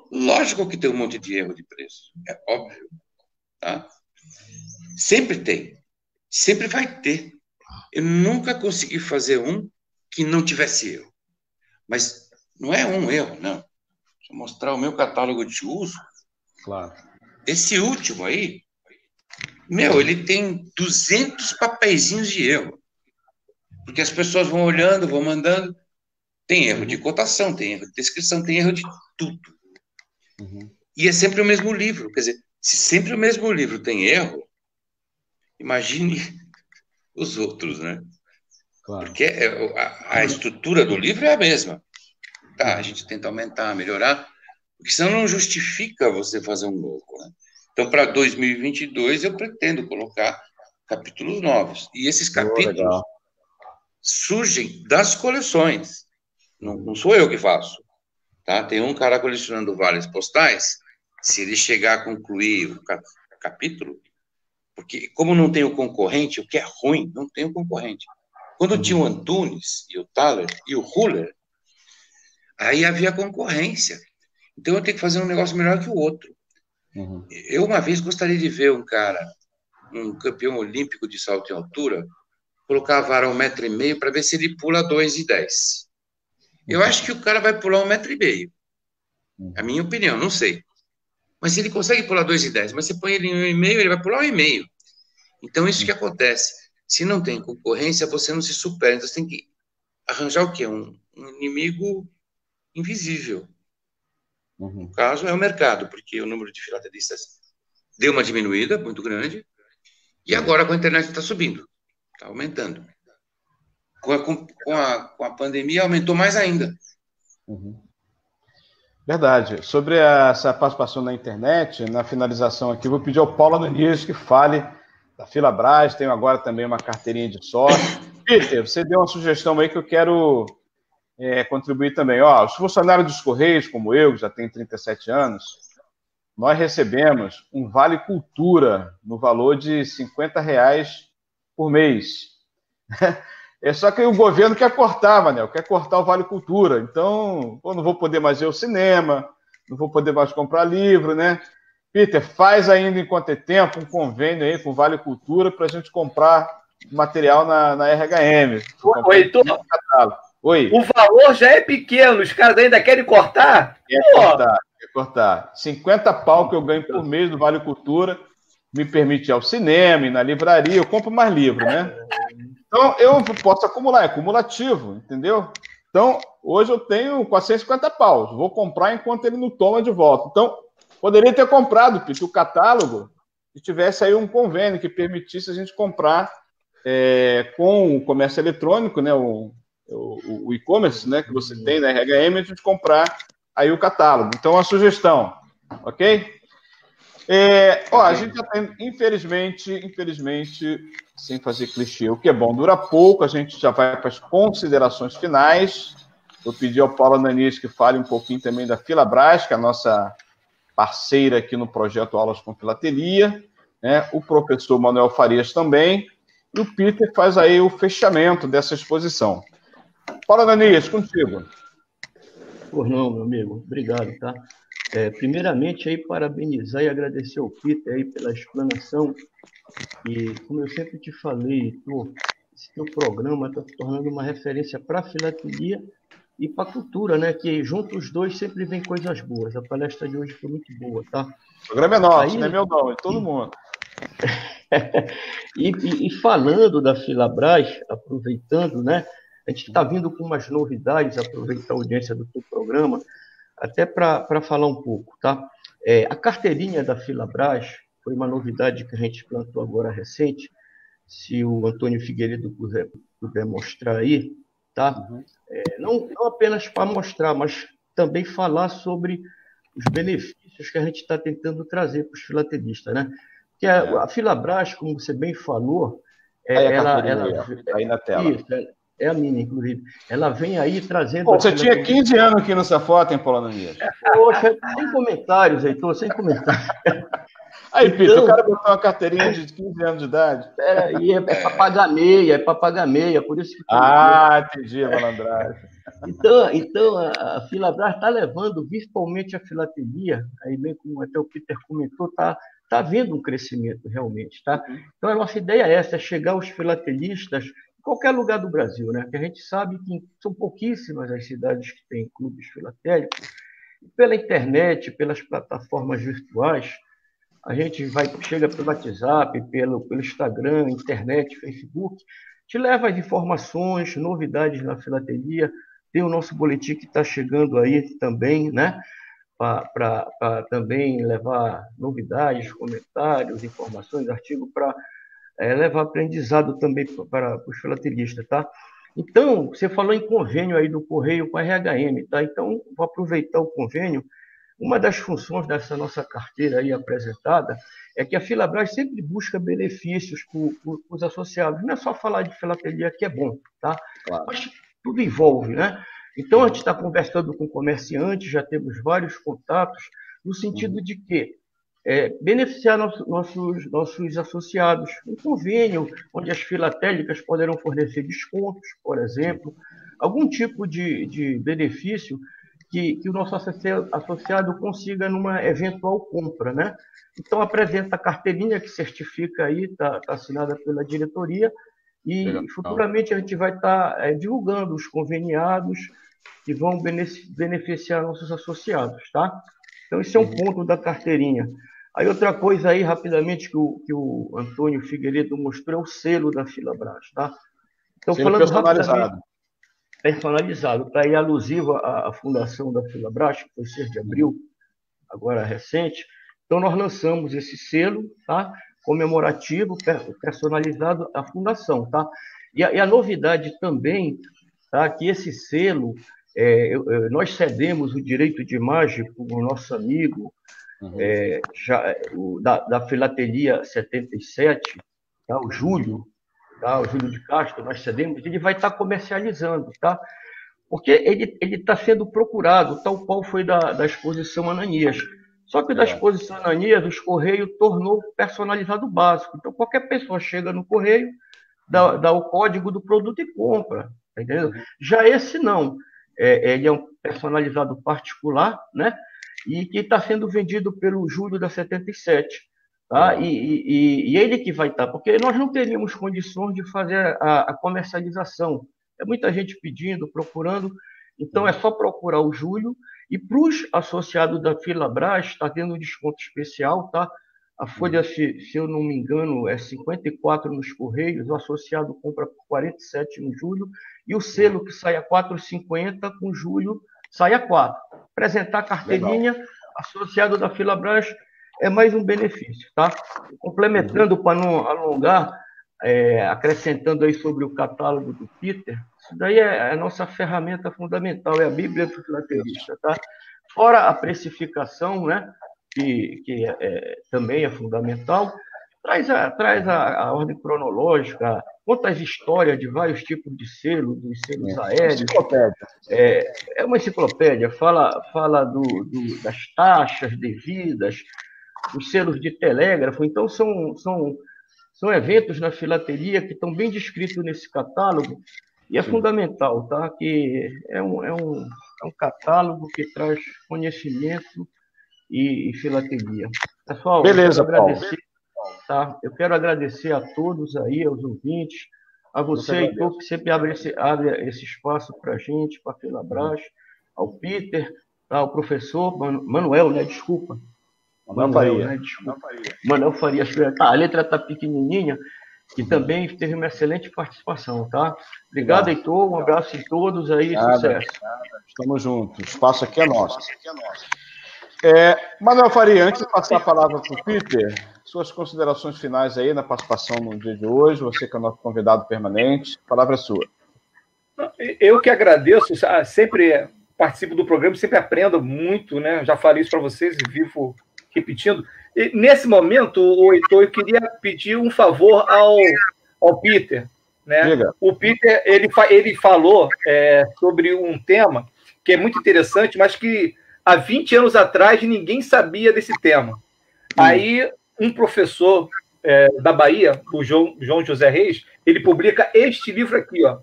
lógico que tem um monte de erro de preço. É óbvio. Tá? Sempre tem. Sempre vai ter. Eu nunca consegui fazer um que não tivesse erro. Mas não é um erro, não. Deixa eu mostrar o meu catálogo de uso. Claro. Esse último aí, ele tem 200 papeizinhos de erro. Porque as pessoas vão olhando, vão mandando. Tem erro de cotação, tem erro de descrição, tem erro de tudo. E é sempre o mesmo livro. Quer dizer, se sempre o mesmo livro tem erro, imagine os outros, né? Claro. Porque a estrutura do livro é a mesma. Tá, a gente tenta aumentar, melhorar, porque senão não justifica você fazer um novo, né? Então, para 2022, eu pretendo colocar capítulos novos. E esses capítulos surgem das coleções. Não sou eu que faço. Tá? Tem um cara colecionando vales postais. Se ele chegar a concluir o capítulo, porque como não tem o concorrente, o que é ruim, não tem o concorrente. Quando tinha o Antunes, e o Thaler, e o Huller, aí havia concorrência. Então, eu tenho que fazer um negócio melhor que o outro. Eu, uma vez, gostaria de ver um cara, um campeão olímpico de salto em altura, colocar a vara 1,5 metro para ver se ele pula 2,10. Eu acho que o cara vai pular 1,5 metro. É a minha opinião, não sei. Mas se ele consegue pular 2,10, mas você põe ele em 1,5, ele vai pular 1,5. Então, isso que acontece. Se não tem concorrência, você não se supera. Então, você tem que arranjar o quê? Um inimigo invisível. No caso, é o mercado, porque o número de filatelistas deu uma diminuída muito grande, e agora com a internet está subindo, está aumentando. Com a pandemia, aumentou mais ainda. Verdade. Sobre essa participação na internet, na finalização aqui, vou pedir ao Paulo Nunes que fale da Filabras, tenho agora também uma carteirinha de sócio. Peter, você deu uma sugestão aí que eu quero contribuir também. Os funcionários dos Correios, como eu, que já tenho 37 anos, nós recebemos um Vale Cultura no valor de R$50 por mês. É só que o governo quer cortar, Manel, quer cortar o Vale Cultura. Então, eu não vou poder mais ir ao cinema, não vou poder mais comprar livro, né? Peter, faz ainda, enquanto é tempo, um convênio aí com o Vale Cultura para a gente comprar material na RHM. Oi, Heitor. Oi. O valor já é pequeno, os caras ainda querem cortar? Quer cortar. 50 pau que eu ganho por mês do Vale Cultura me permite ir ao cinema, ir na livraria, eu compro mais livro, né? Então, eu posso acumular, é cumulativo, entendeu? Então, hoje eu tenho 450 paus, vou comprar enquanto ele não toma de volta. Então, poderia ter comprado, Peter, o catálogo, se tivesse aí um convênio que permitisse a gente comprar com o comércio eletrônico, né, o e-commerce, né, que você tem na RHM, a gente comprar aí o catálogo. Então, a sugestão, ok? A gente já tem, infelizmente, sem fazer clichê, o que é bom dura pouco, a gente já vai para as considerações finais. Vou pedir ao Paulo Nunes que fale um pouquinho também da Filabras, que é a nossa parceira aqui no projeto Aulas com Filatelia, né? O professor Manuel Farias também, e o Peter faz aí o fechamento dessa exposição. Paulo Nunes, contigo. Por não, meu amigo. Obrigado, tá? Primeiramente, aí, parabenizar e agradecer ao Peter aí pela explanação. E, como eu sempre te falei, esse teu programa está se tornando uma referência para a filatelia e para a cultura, né? Que junto os dois sempre vem coisas boas. A palestra de hoje foi muito boa, tá? O programa é nosso, não é meu não, é todo mundo. E falando da Filabras, aproveitando, né? A gente está vindo com umas novidades, aproveitar a audiência do teu programa, até para falar um pouco, tá? A carteirinha da Filabras foi uma novidade que a gente plantou agora recente. Se o Antônio Figueiredo puder mostrar aí, tá? Não apenas para mostrar, mas também falar sobre os benefícios que a gente está tentando trazer para os filatelistas, né? Que a Filabras, como você bem falou, ela aí na tela. Isso, é a minha, inclusive. Ela vem aí trazendo... Pô, você tinha 15 anos aqui nessa foto, hein, Paulo Ananias? Poxa, sem comentários, Heitor, sem comentários. Aí, Peter, o cara botou uma carteirinha de 15 anos de idade. Peraí, é para pagar meia, por isso que... Entendi, malandragem. Então a Filabras está levando virtualmente a filatelia, aí bem como até o Peter comentou, está havendo um crescimento realmente, tá? Então a nossa ideia é essa, é chegar aos filatelistas em qualquer lugar do Brasil, né? Que a gente sabe que são pouquíssimas as cidades que têm clubes filatélicos, e pela internet, pelas plataformas virtuais, a gente chega pelo WhatsApp, pelo Instagram, internet, Facebook, te leva as informações, novidades na filatelia. Tem o nosso boletim que está chegando aí também, né? Para também levar novidades, comentários, informações, artigos para levar aprendizado também para os filatelistas, tá? Então, você falou em convênio aí do Correio com a RHM, tá? Então, vou aproveitar o convênio. Uma das funções dessa nossa carteira aí apresentada é que a Filabras sempre busca benefícios para os associados. Não é só falar de filatelia que é bom, tá? Claro. Mas tudo envolve, né? Então, a gente está conversando com comerciantes, já temos vários contatos, no sentido de que beneficiar nossos associados. Um convênio onde as filatélicas poderão fornecer descontos, por exemplo, algum tipo de benefício que o nosso associado consiga numa eventual compra, né? Então, apresenta a carteirinha que certifica aí, está assinada pela diretoria, e futuramente a gente vai estar divulgando os conveniados que vão beneficiar nossos associados, tá? Então, esse é um ponto da carteirinha. Aí, outra coisa aí, rapidamente, que o Antônio Figueiredo mostrou, é o selo da Filabras, tá? Então, selo falando personalizado. Personalizado, está aí alusivo à fundação da Filabras, que foi 6 de abril, agora recente. Então, nós lançamos esse selo, tá? Comemorativo, personalizado à fundação, tá? E a novidade também, tá? Que esse selo, nós cedemos o direito de imagem para o nosso amigo da Filatelia 77, tá? O Júlio de Castro, nós cedemos, ele vai estar comercializando, tá? Porque ele está sendo procurado, tal qual foi da exposição Ananias. Só que da exposição Ananias, os Correios tornou personalizado básico. Então, qualquer pessoa chega no Correio, dá o código do produto e compra, tá entendendo? Já esse não. Ele é um personalizado particular, né? E que está sendo vendido pelo Júlio da 77. Tá? E ele que vai estar, porque nós não teríamos condições de fazer a comercialização. É muita gente pedindo, procurando, então é só procurar o Júlio. E para os associados da Filabras, está tendo um desconto especial, tá? A folha, se eu não me engano, é 54 nos Correios, o associado compra por 47 no Júlio, e o selo que sai a 4,50 com o Júlio sai a 4. Apresentar a carteirinha, associado da Filabras, é mais um benefício, tá? Complementando, para não alongar, acrescentando aí sobre o catálogo do Peter, isso daí é a nossa ferramenta fundamental, é a Bíblia do filatelista, tá? Fora a precificação, né? Que também é fundamental, traz a ordem cronológica, conta as histórias de vários tipos de selos, dos selos aéreos. É uma enciclopédia, fala das taxas devidas, os selos de telégrafo. Então, são eventos na filatelia que estão bem descritos nesse catálogo, e é fundamental, tá? Que é um É um catálogo que traz conhecimento e filatelia. Pessoal, beleza, Paulo. Tá? Eu quero agradecer a todos aí, aos ouvintes, a você, Heitor, que sempre abre esse espaço para a gente, para a Filabras, ao Peter, ao professor Manuel, né? Desculpa. Manuel Faria. Né? Desculpa. Manuel Faria. A letra está pequenininha, que também teve uma excelente participação, tá? Obrigado, Heitor. Um abraço a todos aí, sucesso. Estamos juntos. O espaço aqui é nosso. Manuel Faria, antes de passar a palavra para o Peter, suas considerações finais aí na participação no dia de hoje, você que é nosso convidado permanente, a palavra é sua. Eu que agradeço, sempre participo do programa, sempre aprendo muito, né? Já falei isso para vocês e vivo repetindo. E nesse momento, Heitor, eu queria pedir um favor ao Peter, né? Diga. O Peter, ele falou sobre um tema que é muito interessante, mas que há 20 anos atrás ninguém sabia desse tema. Aí um professor da Bahia, o João José Reis, ele publica este livro aqui, ó.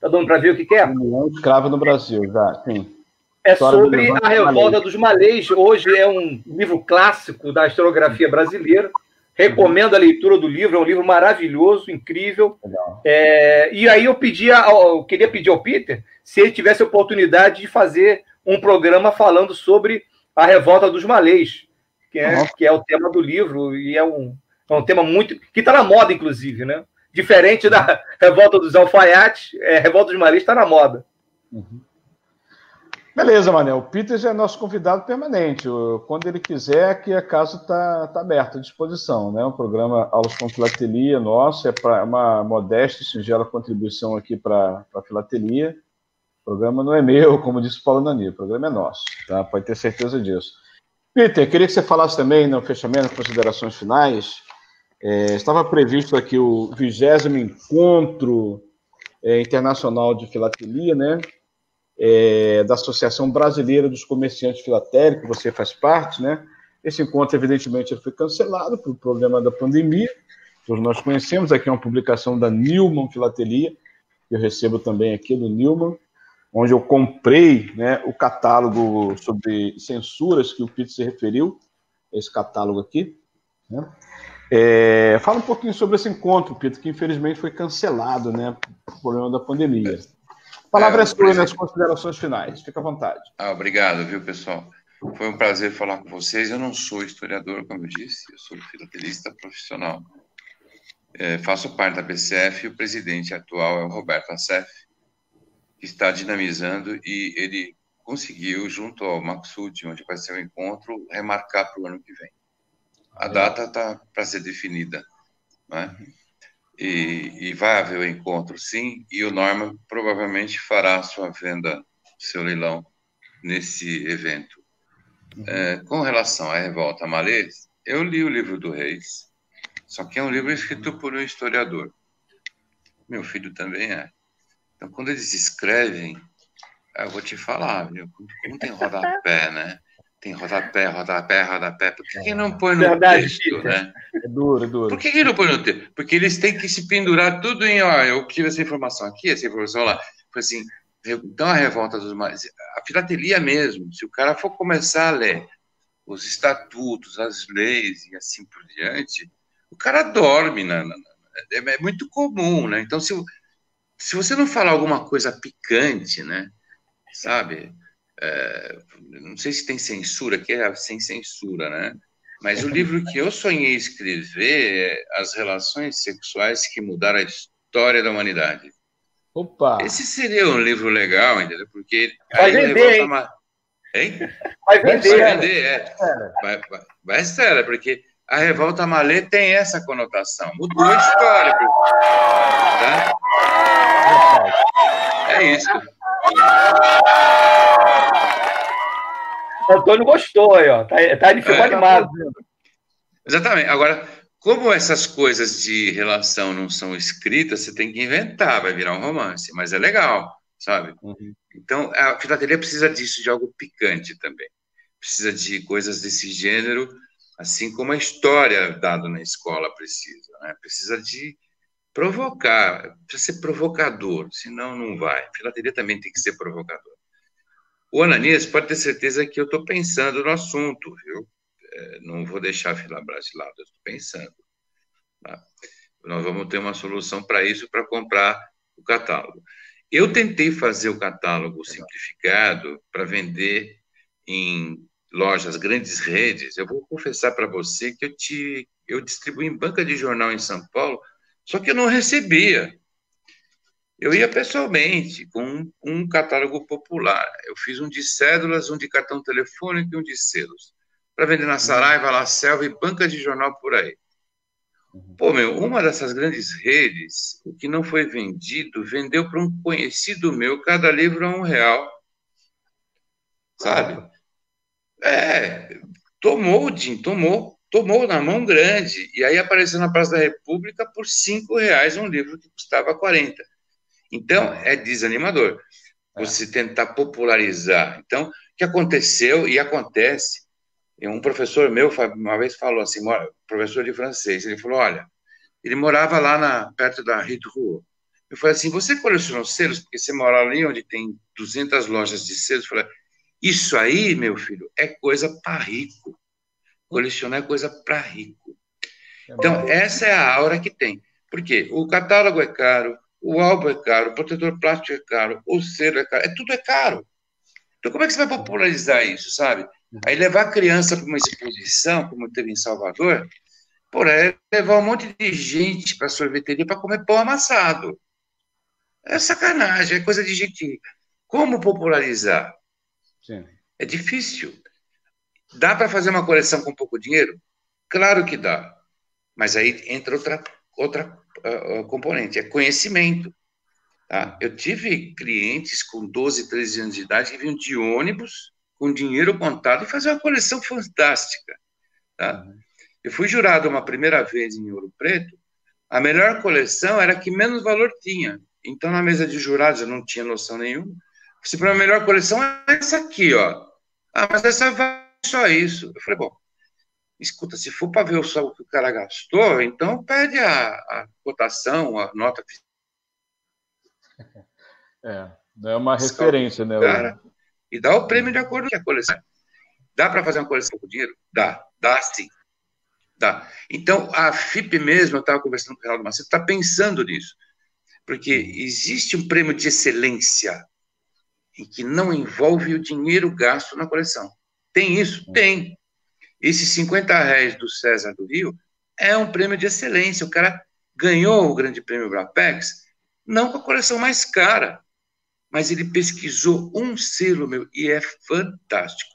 Tá dando para ver o que é? Escravo no Brasil, já, sim. É sobre a revolta dos malês. Hoje é um livro clássico da historiografia brasileira. Recomendo a leitura do livro, é um livro maravilhoso, incrível. E aí eu queria pedir ao Peter se ele tivesse a oportunidade de fazer um programa falando sobre a revolta dos malês, que é o tema do livro, e é um tema muito... que está na moda, inclusive, né? Diferente da revolta dos alfaiates, a revolta dos malês está na moda. Beleza, Manel. O Peter já é nosso convidado permanente. Quando ele quiser, aqui a casa está aberta, à disposição, né? O programa Aulas com Filatelia nosso é para uma modesta e singela contribuição aqui para a filatelia. O programa não é meu, como disse o Paulo Nani, o programa é nosso, tá? Pode ter certeza disso. Peter, queria que você falasse também no fechamento, considerações finais. Estava previsto aqui o 20º Encontro Internacional de Filatelia, né? Da Associação Brasileira dos Comerciantes Filatélicos, você faz parte, né? Esse encontro, evidentemente, foi cancelado por problema da pandemia, todos nós conhecemos. Aqui é uma publicação da Newman Filatelia, que eu recebo também aqui do Newman, onde eu comprei, né, o catálogo sobre censuras que o Peter se referiu, esse catálogo aqui, né? Fala um pouquinho sobre esse encontro, Peter, que infelizmente foi cancelado, né, por problema da pandemia. A palavra é sua nas considerações finais, fica à vontade. Obrigado, viu, pessoal? Foi um prazer falar com vocês. Eu não sou historiador, como eu disse, eu sou filatelista profissional. Faço parte da BCF e o presidente atual é o Roberto Assef, que está dinamizando, e ele conseguiu, junto ao Maksud, onde vai ser o encontro, remarcar para o ano que vem. A data está para ser definida, né? E vai haver o encontro, sim, e o Norman provavelmente fará a sua venda, seu leilão, nesse evento. Com relação à revolta malês, eu li o livro do Reis, só que é um livro escrito por um historiador. Meu filho também é. Então, quando eles escrevem, eu vou te falar, viu? Não tem rodapé, né? Tem rodapé, rodapé, rodapé. Por que não põe no texto, né? É duro. Por que não põe no texto? Porque eles têm que se pendurar tudo em, ó, eu tive essa informação aqui, essa informação lá. Foi assim, então a revolta dos malês, a filatelia mesmo, se o cara for começar a ler os estatutos, as leis e assim por diante, o cara dorme, é muito comum, né? Então, se você não falar alguma coisa picante, né, sabe, não sei se tem censura, que é sem censura, né, mas o livro que eu sonhei escrever é As Relações Sexuais que Mudaram a História da Humanidade. Opa! Esse seria um livro legal, entendeu? Porque vai vender, hein? Vai vender, vai sério, porque a revolta malê tem essa conotação. Mudou a história, tá? É isso. O Antônio gostou aí, ó. Ele ficou animado. Exatamente. Agora, como essas coisas de relação não são escritas, você tem que inventar, vai virar um romance, mas é legal, sabe? Então, a filatelia precisa disso, de algo picante também. Precisa de coisas desse gênero, assim como a história dada na escola precisa, né? Precisa de provocar, precisa ser provocador, senão não vai. A filatelia também tem que ser provocador. O Ananias pode ter certeza que eu estou pensando no assunto, viu? Não vou deixar a Filabras de lado, eu estou pensando. Tá? Nós vamos ter uma solução para isso, para comprar o catálogo. Eu tentei fazer o catálogo simplificado para vender em lojas, grandes redes. Eu vou confessar para você que eu distribuí em banca de jornal em São Paulo, só que eu não recebia. Eu ia pessoalmente, com um catálogo popular. Eu fiz um de cédulas, um de cartão telefônico e um de selos, para vender na Saraiva, La Selva e banca de jornal por aí. Pô, uma dessas grandes redes, o que não foi vendido, vendeu para um conhecido meu, cada livro a R$1. Sabe? Tomou na mão grande. E aí apareceu na Praça da República por R$5 um livro que custava 40. Então, é desanimador você tentar popularizar. Então, o que aconteceu e acontece, um professor meu uma vez falou assim, professor de francês, ele falou, olha, ele morava lá perto da Rue du Rouen. Eu falei assim, você colecionou selos? Porque você mora ali onde tem 200 lojas de selos. Eu falei, isso aí, meu filho, é coisa para rico. Colecionar é coisa para rico. Então, essa é a aura que tem. Por quê? O catálogo é caro, o álbum é caro, o protetor plástico é caro, o selo é caro, tudo é caro. Então, como é que você vai popularizar isso, sabe? Aí levar a criança para uma exposição, como teve em Salvador, é levar um monte de gente para a sorveteria para comer pão amassado. É sacanagem, é coisa de gente. Como popularizar? Sim. É difícil. Dá para fazer uma coleção com pouco dinheiro? Claro que dá. Mas aí entra outra componente, é conhecimento. Tá? Eu tive clientes com 12, 13 anos de idade que vinham de ônibus com dinheiro contado e fazer uma coleção fantástica. Tá? Eu fui jurado uma primeira vez em Ouro Preto, a melhor coleção era a que menos valor tinha. Então, na mesa de jurados, eu não tinha noção nenhuma. Se para a melhor coleção é essa aqui, ó. Mas essa vai só isso. Eu falei, bom, escuta, se for para ver só o que o cara gastou, então pede a cotação, a nota. Não é uma referência, né? Cara, e dá o prêmio de acordo com a coleção. Dá para fazer uma coleção com dinheiro? Dá sim. Dá. Então, a FIP mesmo, eu estava conversando com o Geraldo Macedo, está pensando nisso. Porque existe um prêmio de excelência em que não envolve o dinheiro gasto na coleção. Tem isso? Tem. Esses R$50 do César do Rio é um prêmio de excelência. O cara ganhou o Grande Prêmio Brapex, não com a coleção mais cara, mas ele pesquisou um selo, e é fantástico.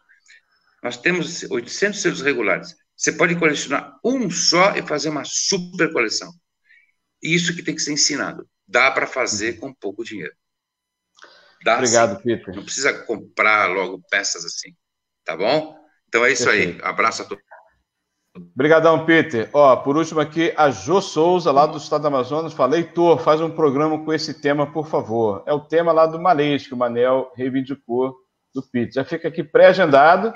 Nós temos 800 selos regulares. Você pode colecionar um só e fazer uma super coleção. Isso que tem que ser ensinado. Dá para fazer com pouco dinheiro. Dá. Obrigado, sim. Peter. Não precisa comprar logo peças assim. Tá bom? Então é isso aí. Abraço a todos. Obrigadão, Peter. Por último aqui, a Jô Souza, lá do estado do Amazonas, fala, Heitor, faz um programa com esse tema, por favor. É o tema lá do Malês, que o Manel reivindicou do Peter. Já fica aqui pré-agendado.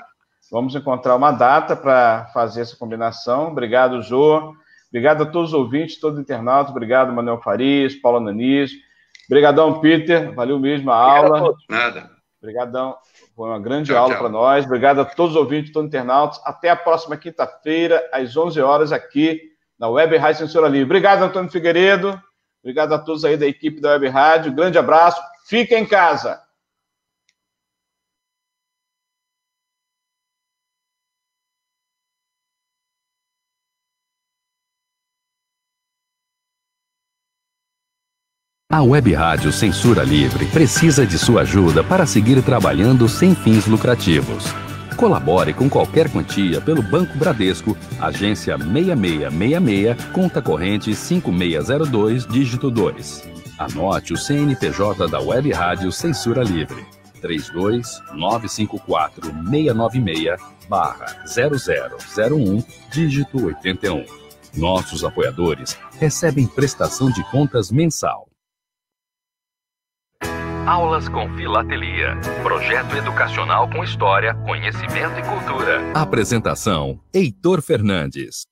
Vamos encontrar uma data para fazer essa combinação. Obrigado, Jô. Obrigado a todos os ouvintes, todos os internautas. Obrigado, Manuel Farias, Paulo Ananias. Obrigadão, Peter. Valeu mesmo a aula. Nada. Obrigadão. Foi uma grande aula para nós. Obrigado a todos os ouvintes, todos os internautas. Até a próxima quinta-feira, às 11 horas, aqui na Web Rádio Censura Livre. Obrigado, Antônio Figueiredo. Obrigado a todos aí da equipe da Web Rádio. Grande abraço. Fiquem em casa. A Web Rádio Censura Livre precisa de sua ajuda para seguir trabalhando sem fins lucrativos. Colabore com qualquer quantia pelo Banco Bradesco, agência 6666, conta corrente 5602, dígito 2. Anote o CNPJ da Web Rádio Censura Livre, 32-954-696-0001, dígito 81. Nossos apoiadores recebem prestação de contas mensal. Aulas com Filatelia. Projeto educacional com história, conhecimento e cultura. Apresentação: Heitor Fernandes.